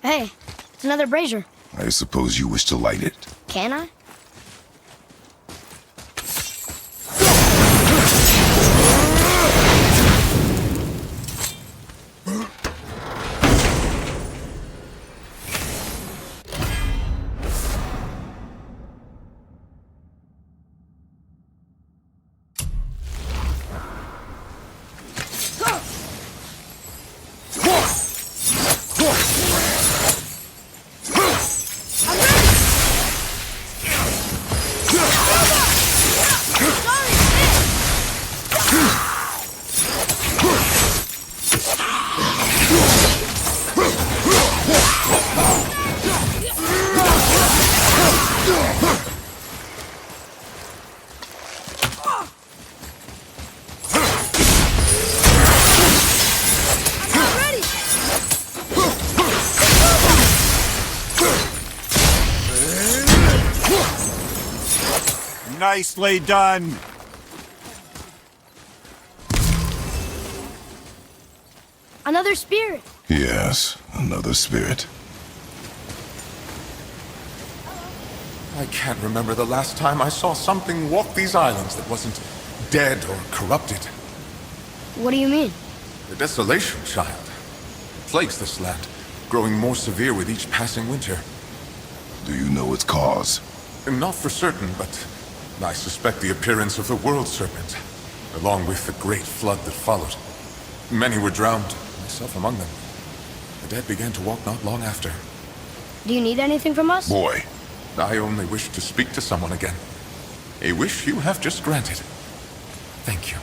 Hey, it's another brazier. I suppose you wish to light it. Can I? Nicely done. Another spirit. Yes, another spirit. I can't remember the last time I saw something walk these islands that wasn't dead or corrupted. What do you mean? The desolation, child, plagues this land, growing more severe with each passing winter. Do you know its cause? Not for certain, but I suspect the appearance of the World Serpent, along with the great flood that followed. Many were drowned, myself among them. The dead began to walk not long after. Do you need anything from us? Boy, I only wish to speak to someone again. A wish you have just granted. Thank you.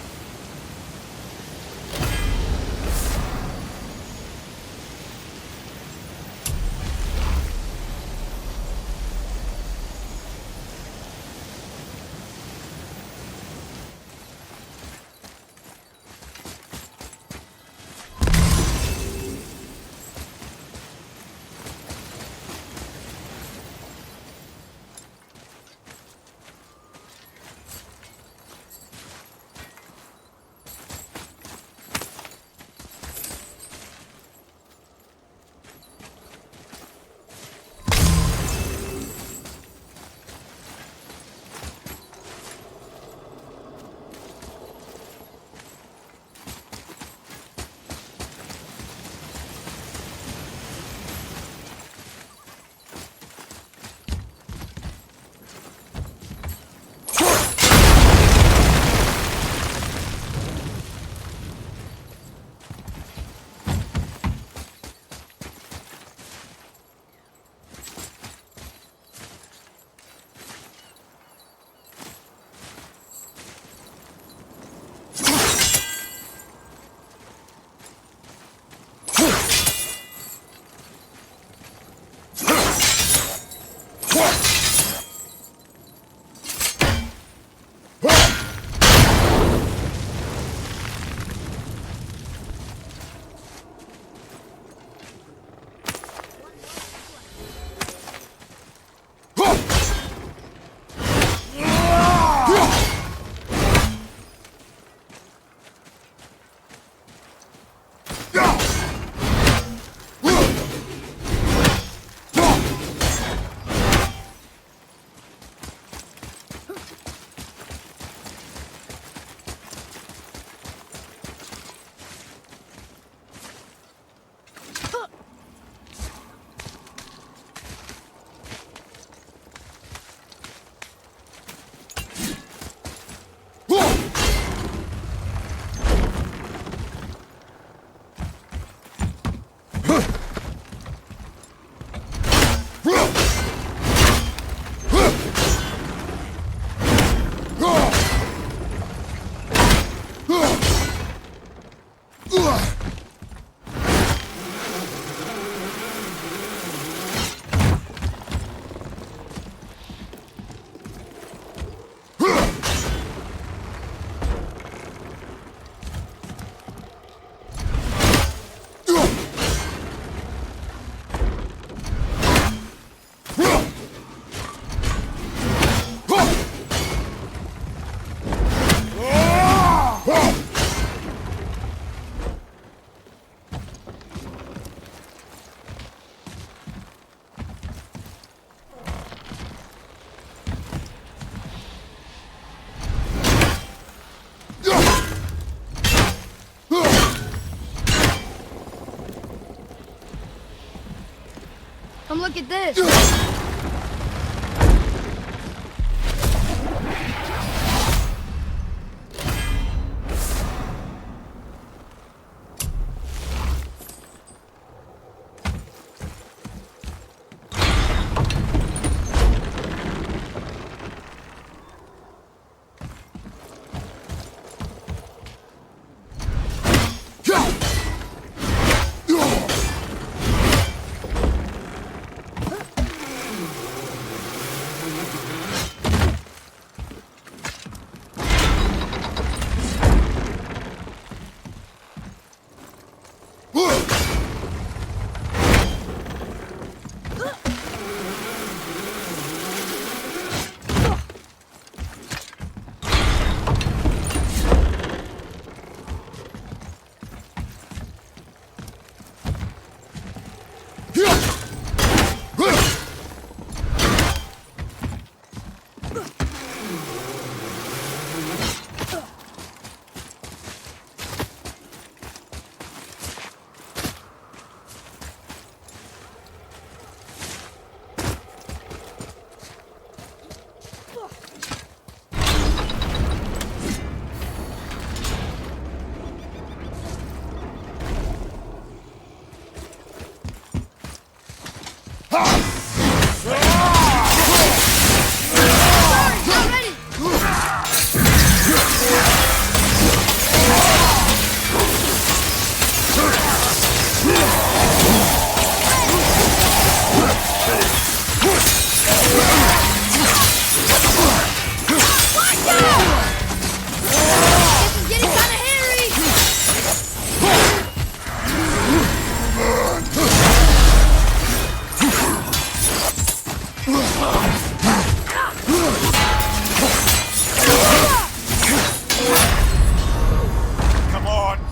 Come look at this.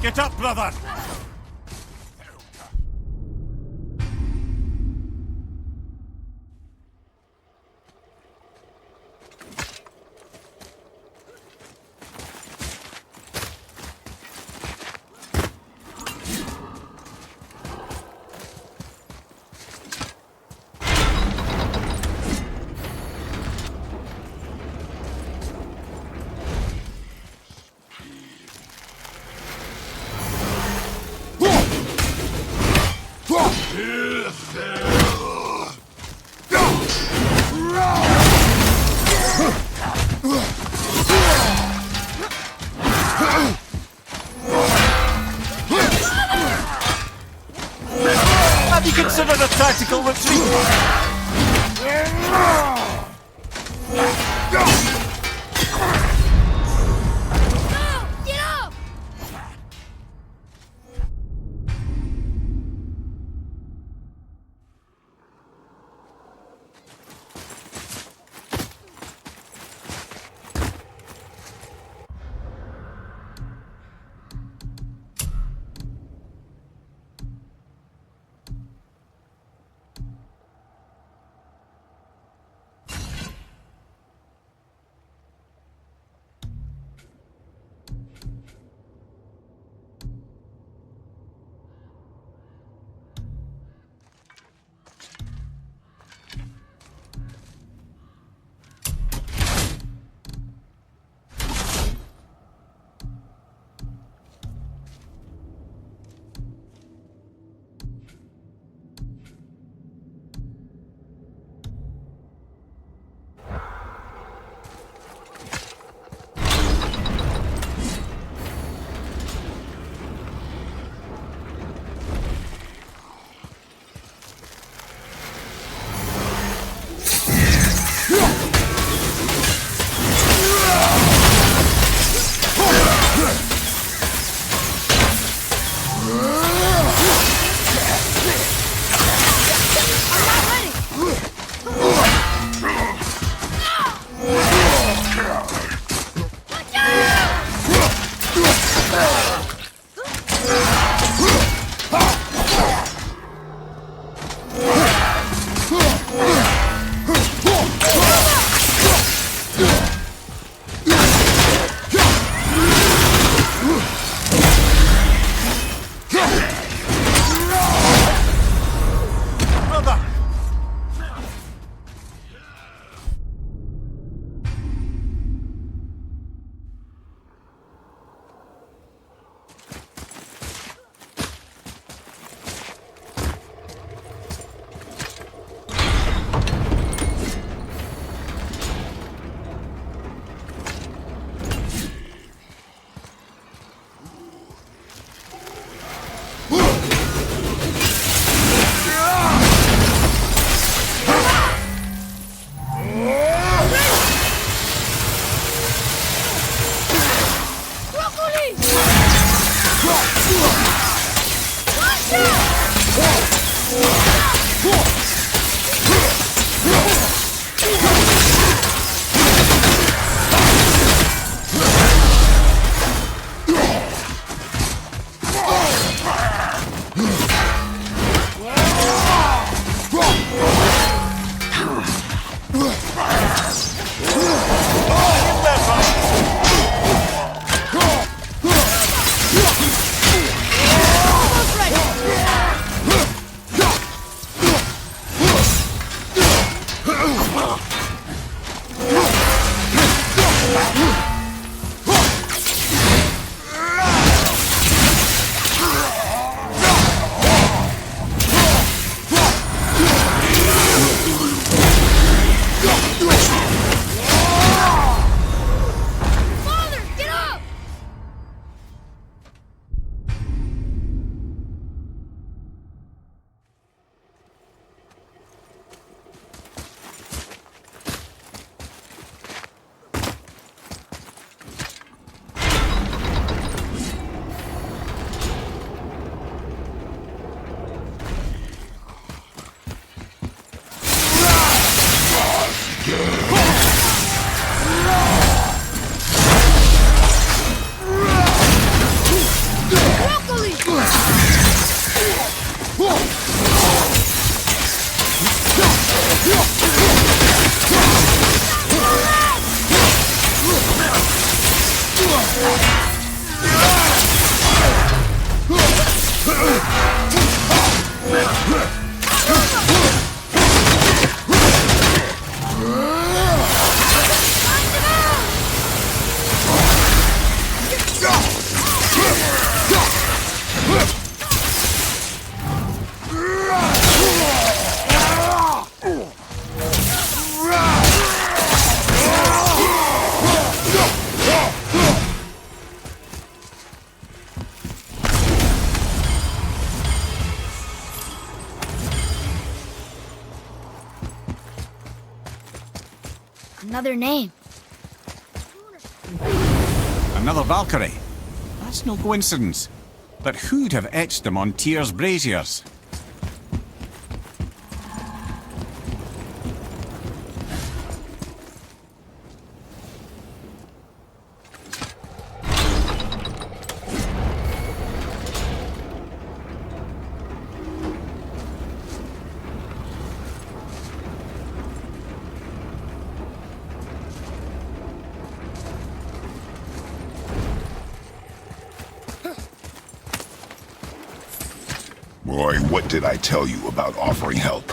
Get up, brother! Have you considered a tactical retreat? Another name. Another Valkyrie. That's no coincidence. But who'd have etched them on Tyr's braziers? Boy, what did I tell you about offering help?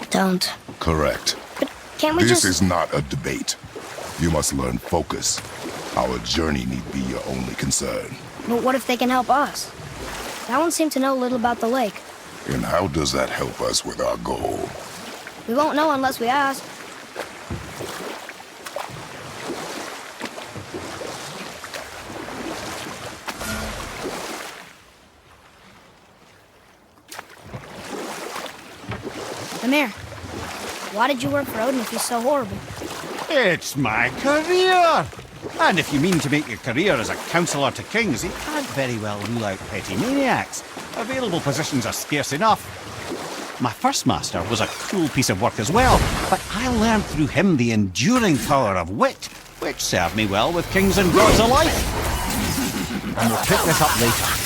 Don't. Correct. But can't we This just... is not a debate. You must learn focus. Our journey need be your only concern. But what if they can help us? That one seemed to know a little about the lake. And how does that help us with our goal? We won't know unless we ask. Amir, why did you work for Odin if he's so horrible? It's my career! And if you mean to make your career as a counsellor to kings, you can't very well rule out petty maniacs. Available positions are scarce enough. My first master was a cruel piece of work as well, but I learned through him the enduring power of wit, which served me well with kings and gods alike. And we'll pick this up later.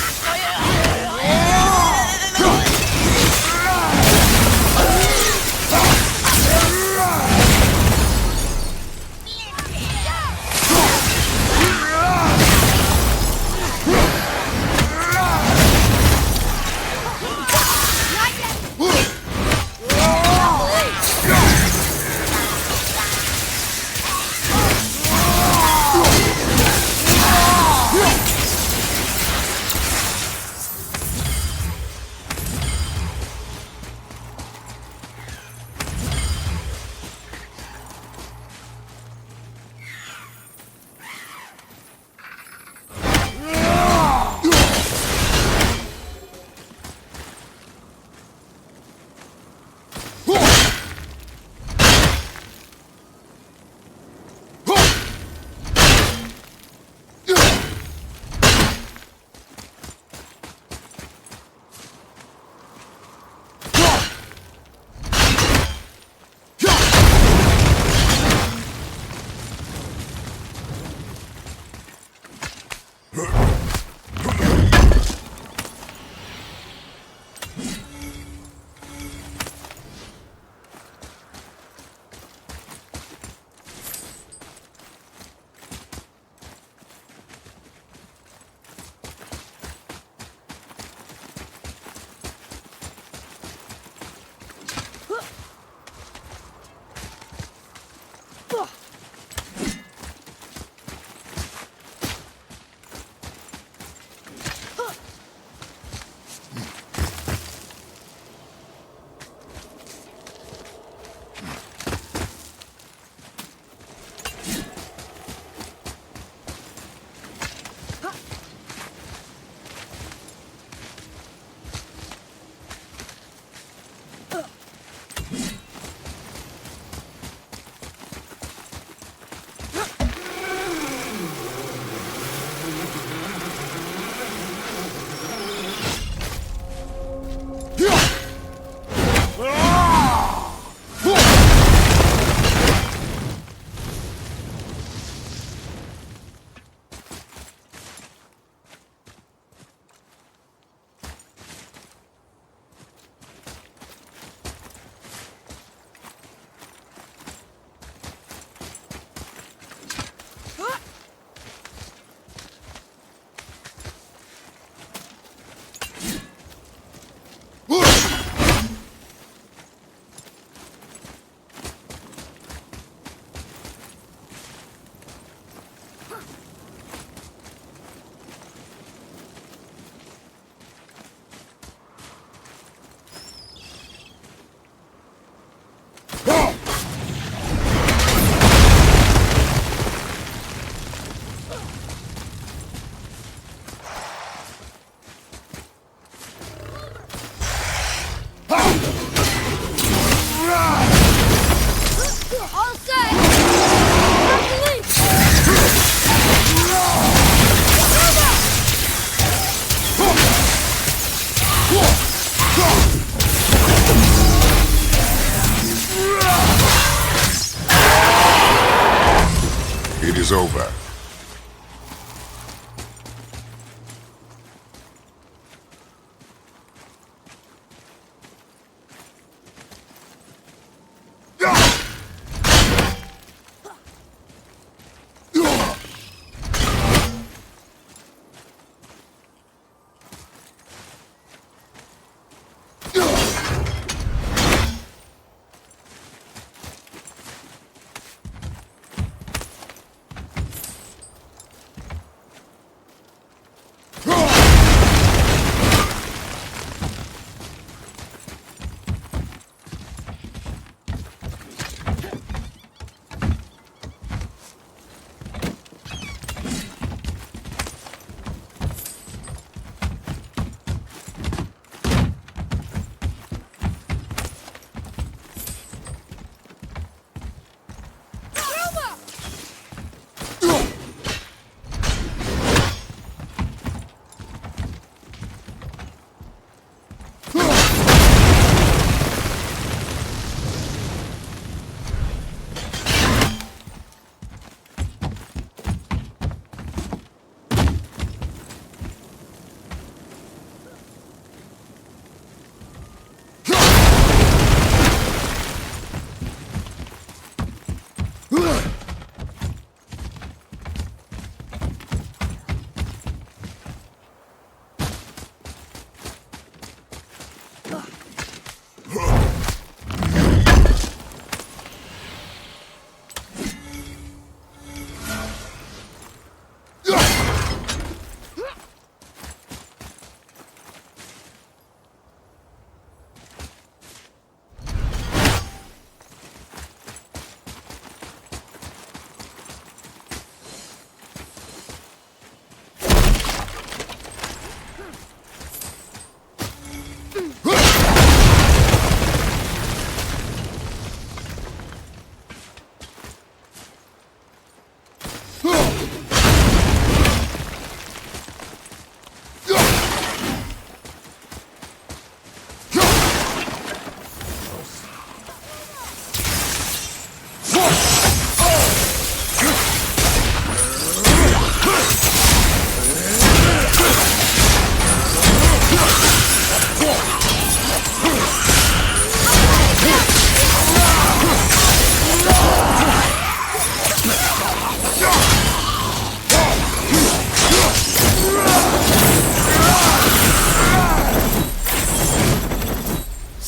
is over.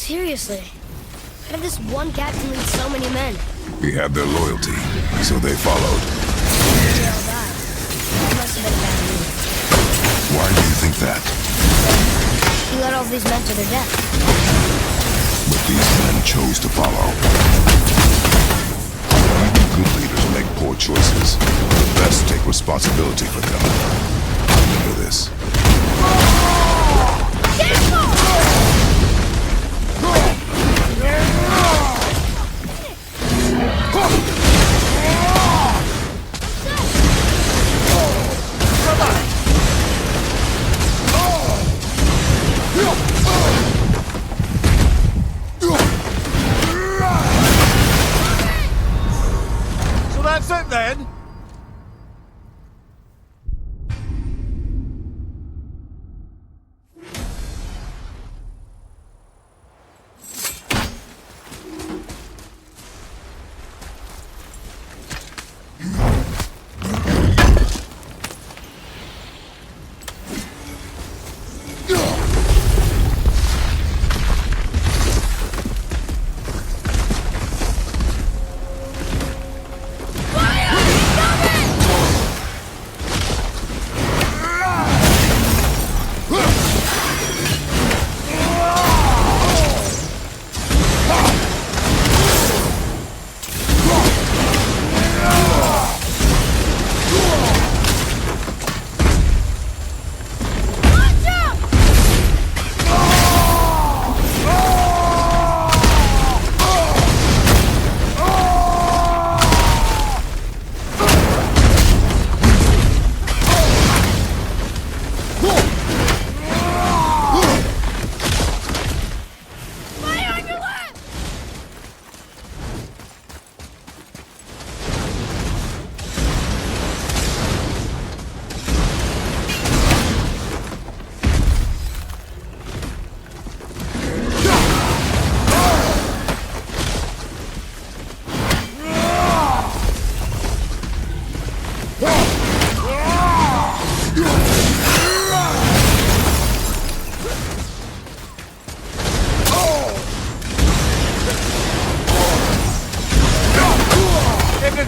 Seriously, how did this one captain lead so many men? He had their loyalty, so they followed. They all died. That must have been a bad move. Why do you think that? He led all these men to their death. But these men chose to follow. Even good leaders make poor choices. The best take responsibility for them. Remember this. So that's it then?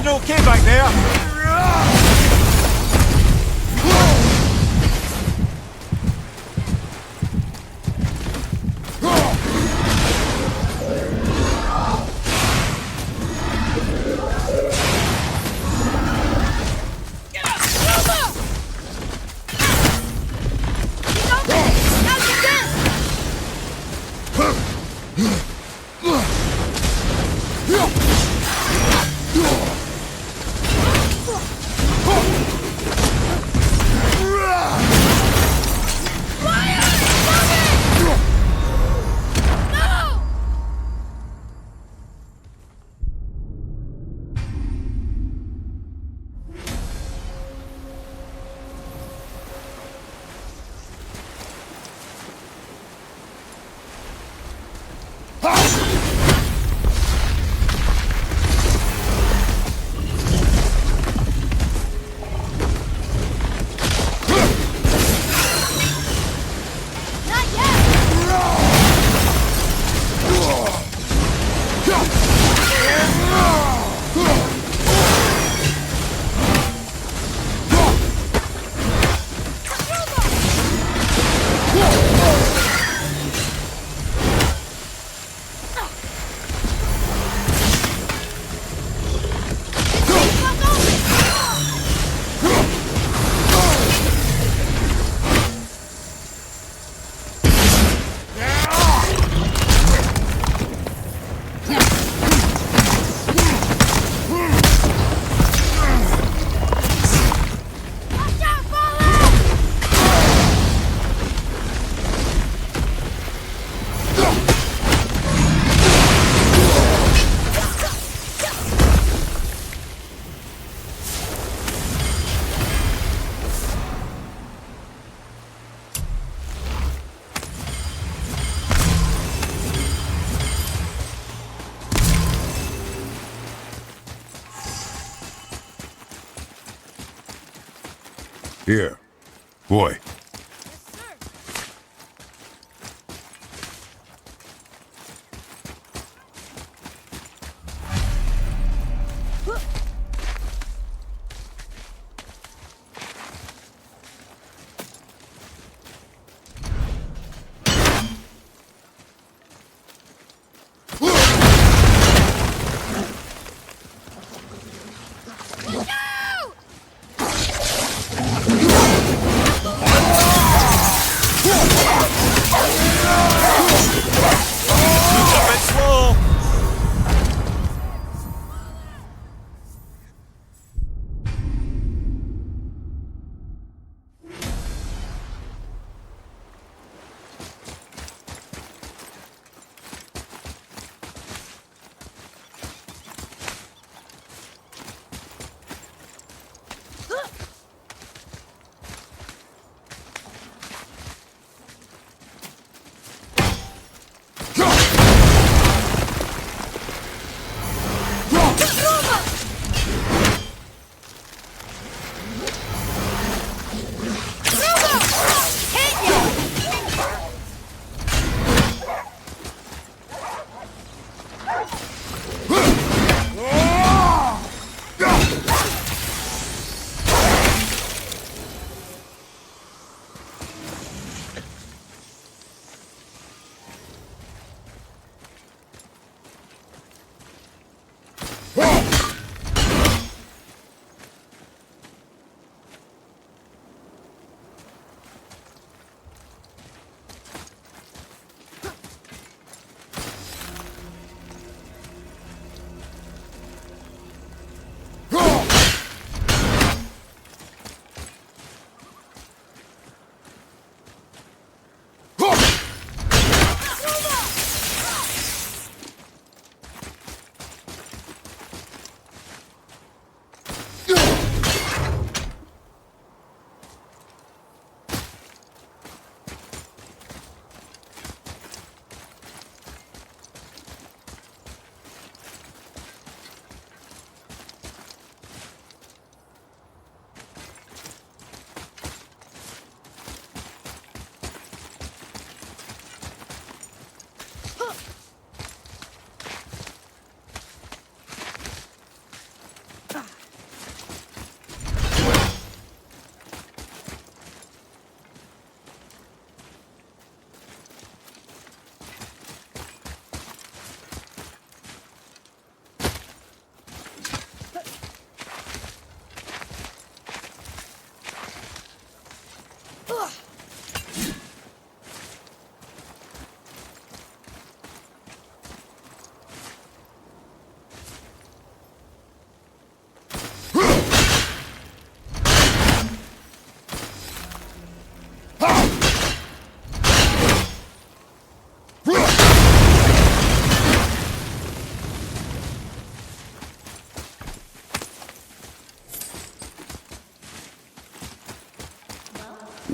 Everything okay back there? Here. Boy.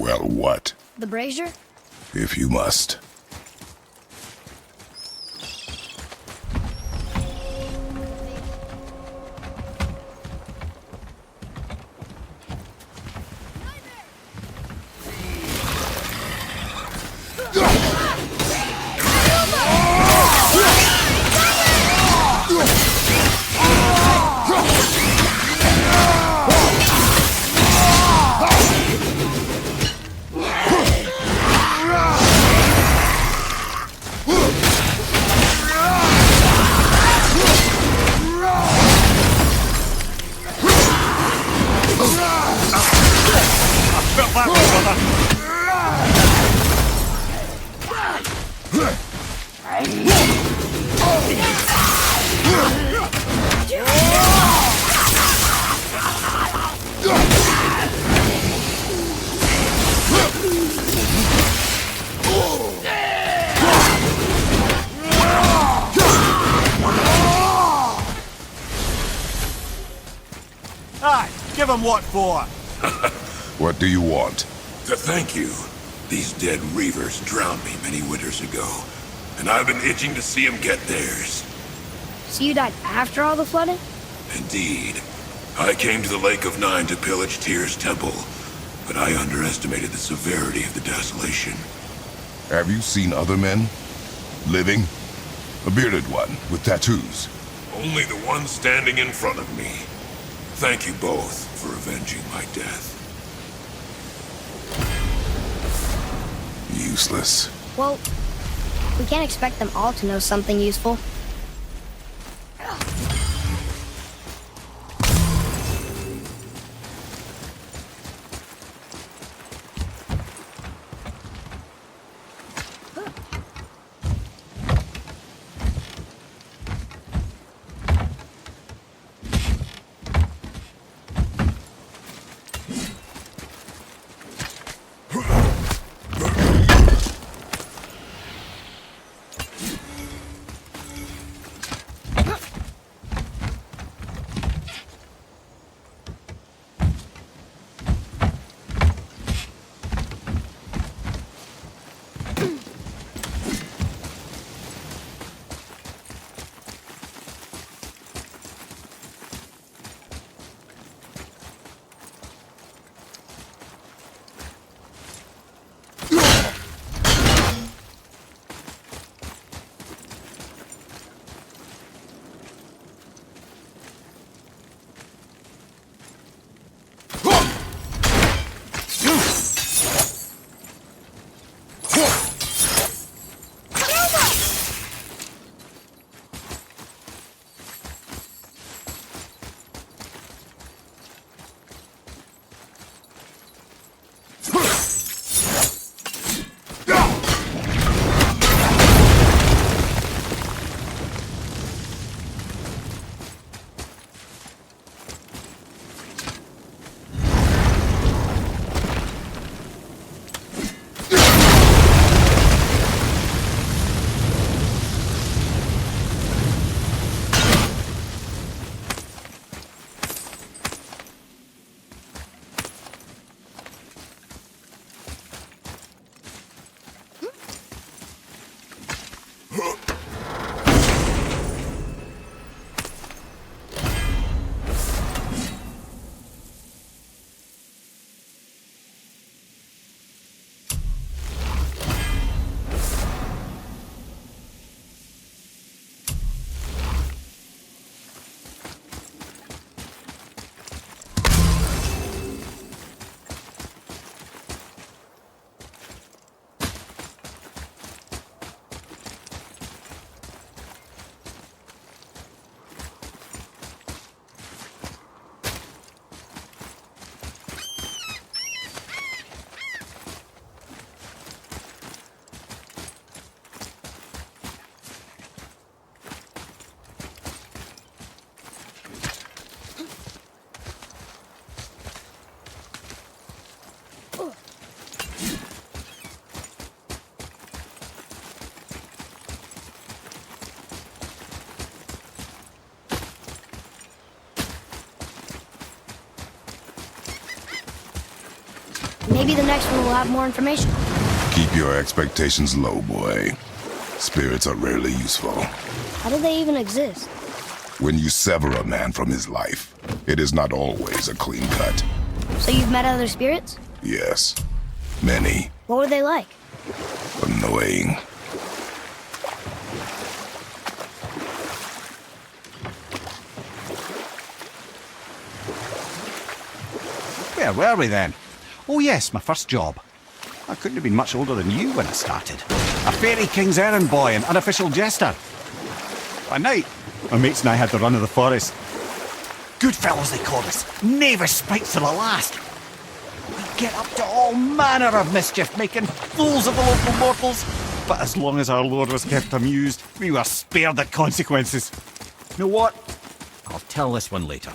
Well, what? The brazier? If you must. Aye, give him what for? What do you want? To thank you. These dead reavers drowned me many winters ago, and I've been itching to see them get theirs. So you died after all the flooding? Indeed. I came to the Lake of Nine to pillage Tyr's temple, but I underestimated the severity of the desolation. Have you seen other men? Living? A bearded one with tattoos? Only the one standing in front of me. Thank you both for avenging my death. Useless. Well, we can't expect them all to know something useful. Maybe the next one will have more information. Keep your expectations low, boy. Spirits are rarely useful. How do they even exist? When you sever a man from his life, it is not always a clean cut. So you've met other spirits? Yes, many. What were they like? Annoying. Where were we then? Oh yes, my first job. I couldn't have been much older than you when I started. A fairy king's errand boy and unofficial jester. One night, my mates and I had the run of the forest. Good fellows they called us. Knavish spites to the last. We'd get up to all manner of mischief, making fools of the local mortals. But as long as our lord was kept amused, we were spared the consequences. You know what? I'll tell this one later.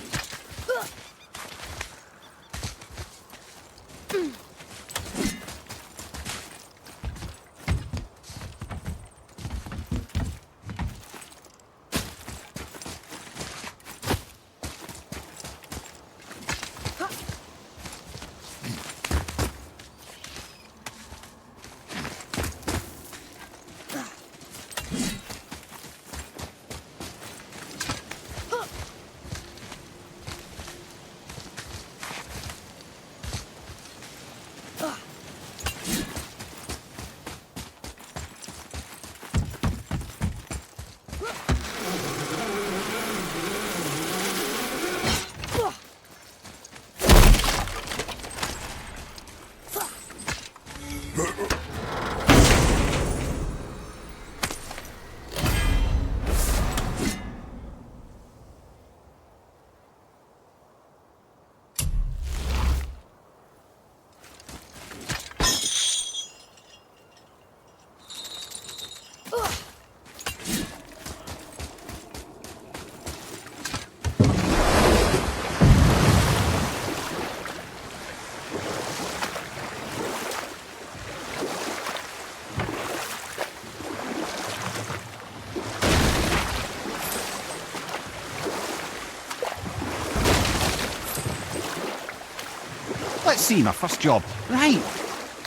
Let's see, my first job. Right.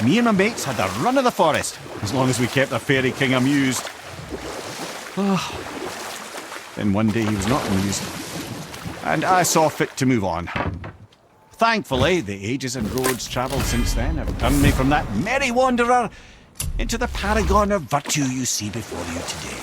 Me and my mates had the run of the forest, as long as we kept the fairy king amused. Then one day he was not amused, and I saw fit to move on. Thankfully, the ages and roads travelled since then have turned me from that merry wanderer into the paragon of virtue you see before you today.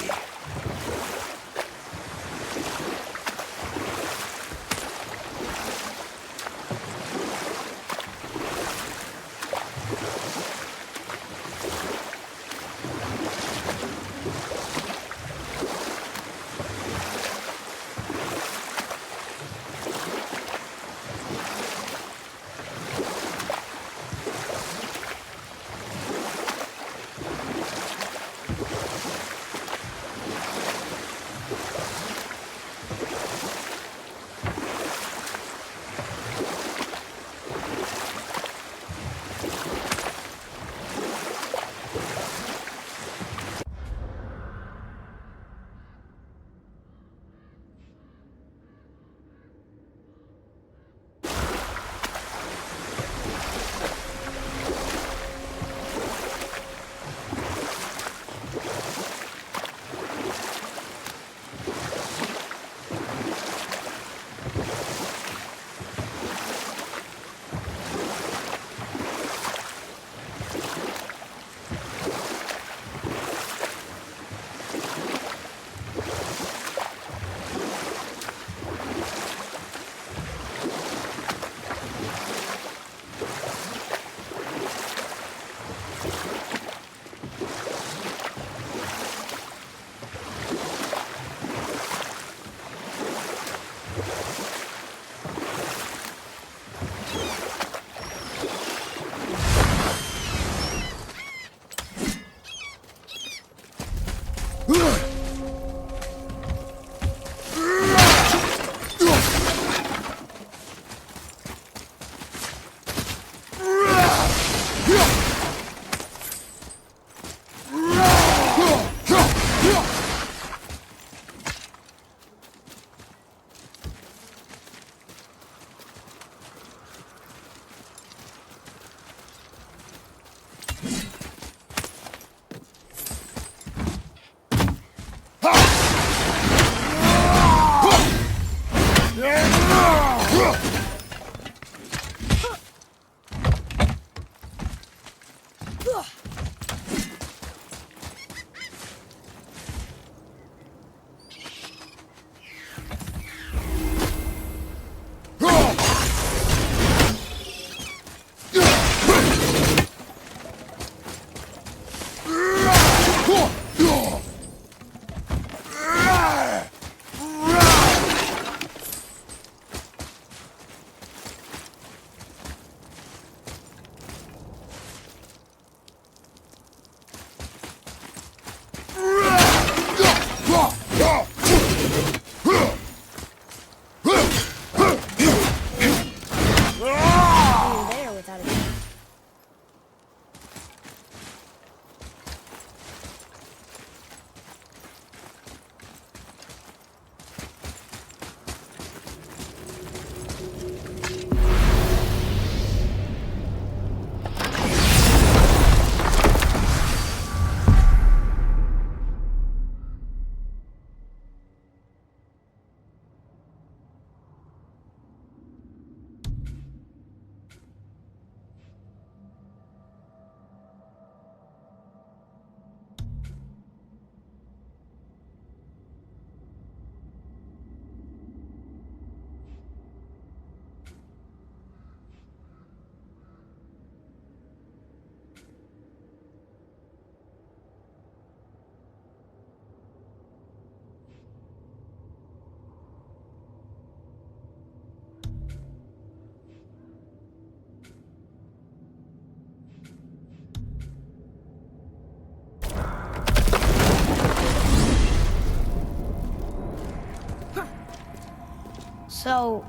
So,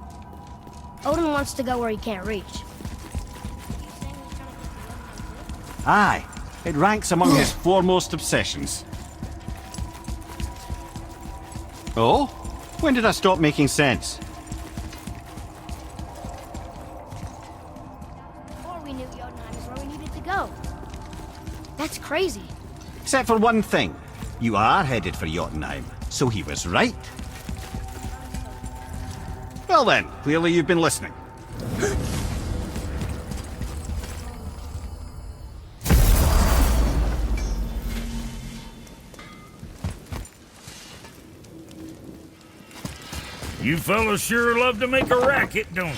Odin wants to go where he can't reach. Aye, it ranks among his foremost obsessions. Oh? When did I stop making sense? Before we knew Jotunheim is where we needed to go. That's crazy. Except for one thing. You are headed for Jotunheim, so he was right. Well then, clearly you've been listening. You fellas sure love to make a racket, don't you?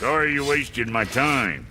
Sorry you wasted my time.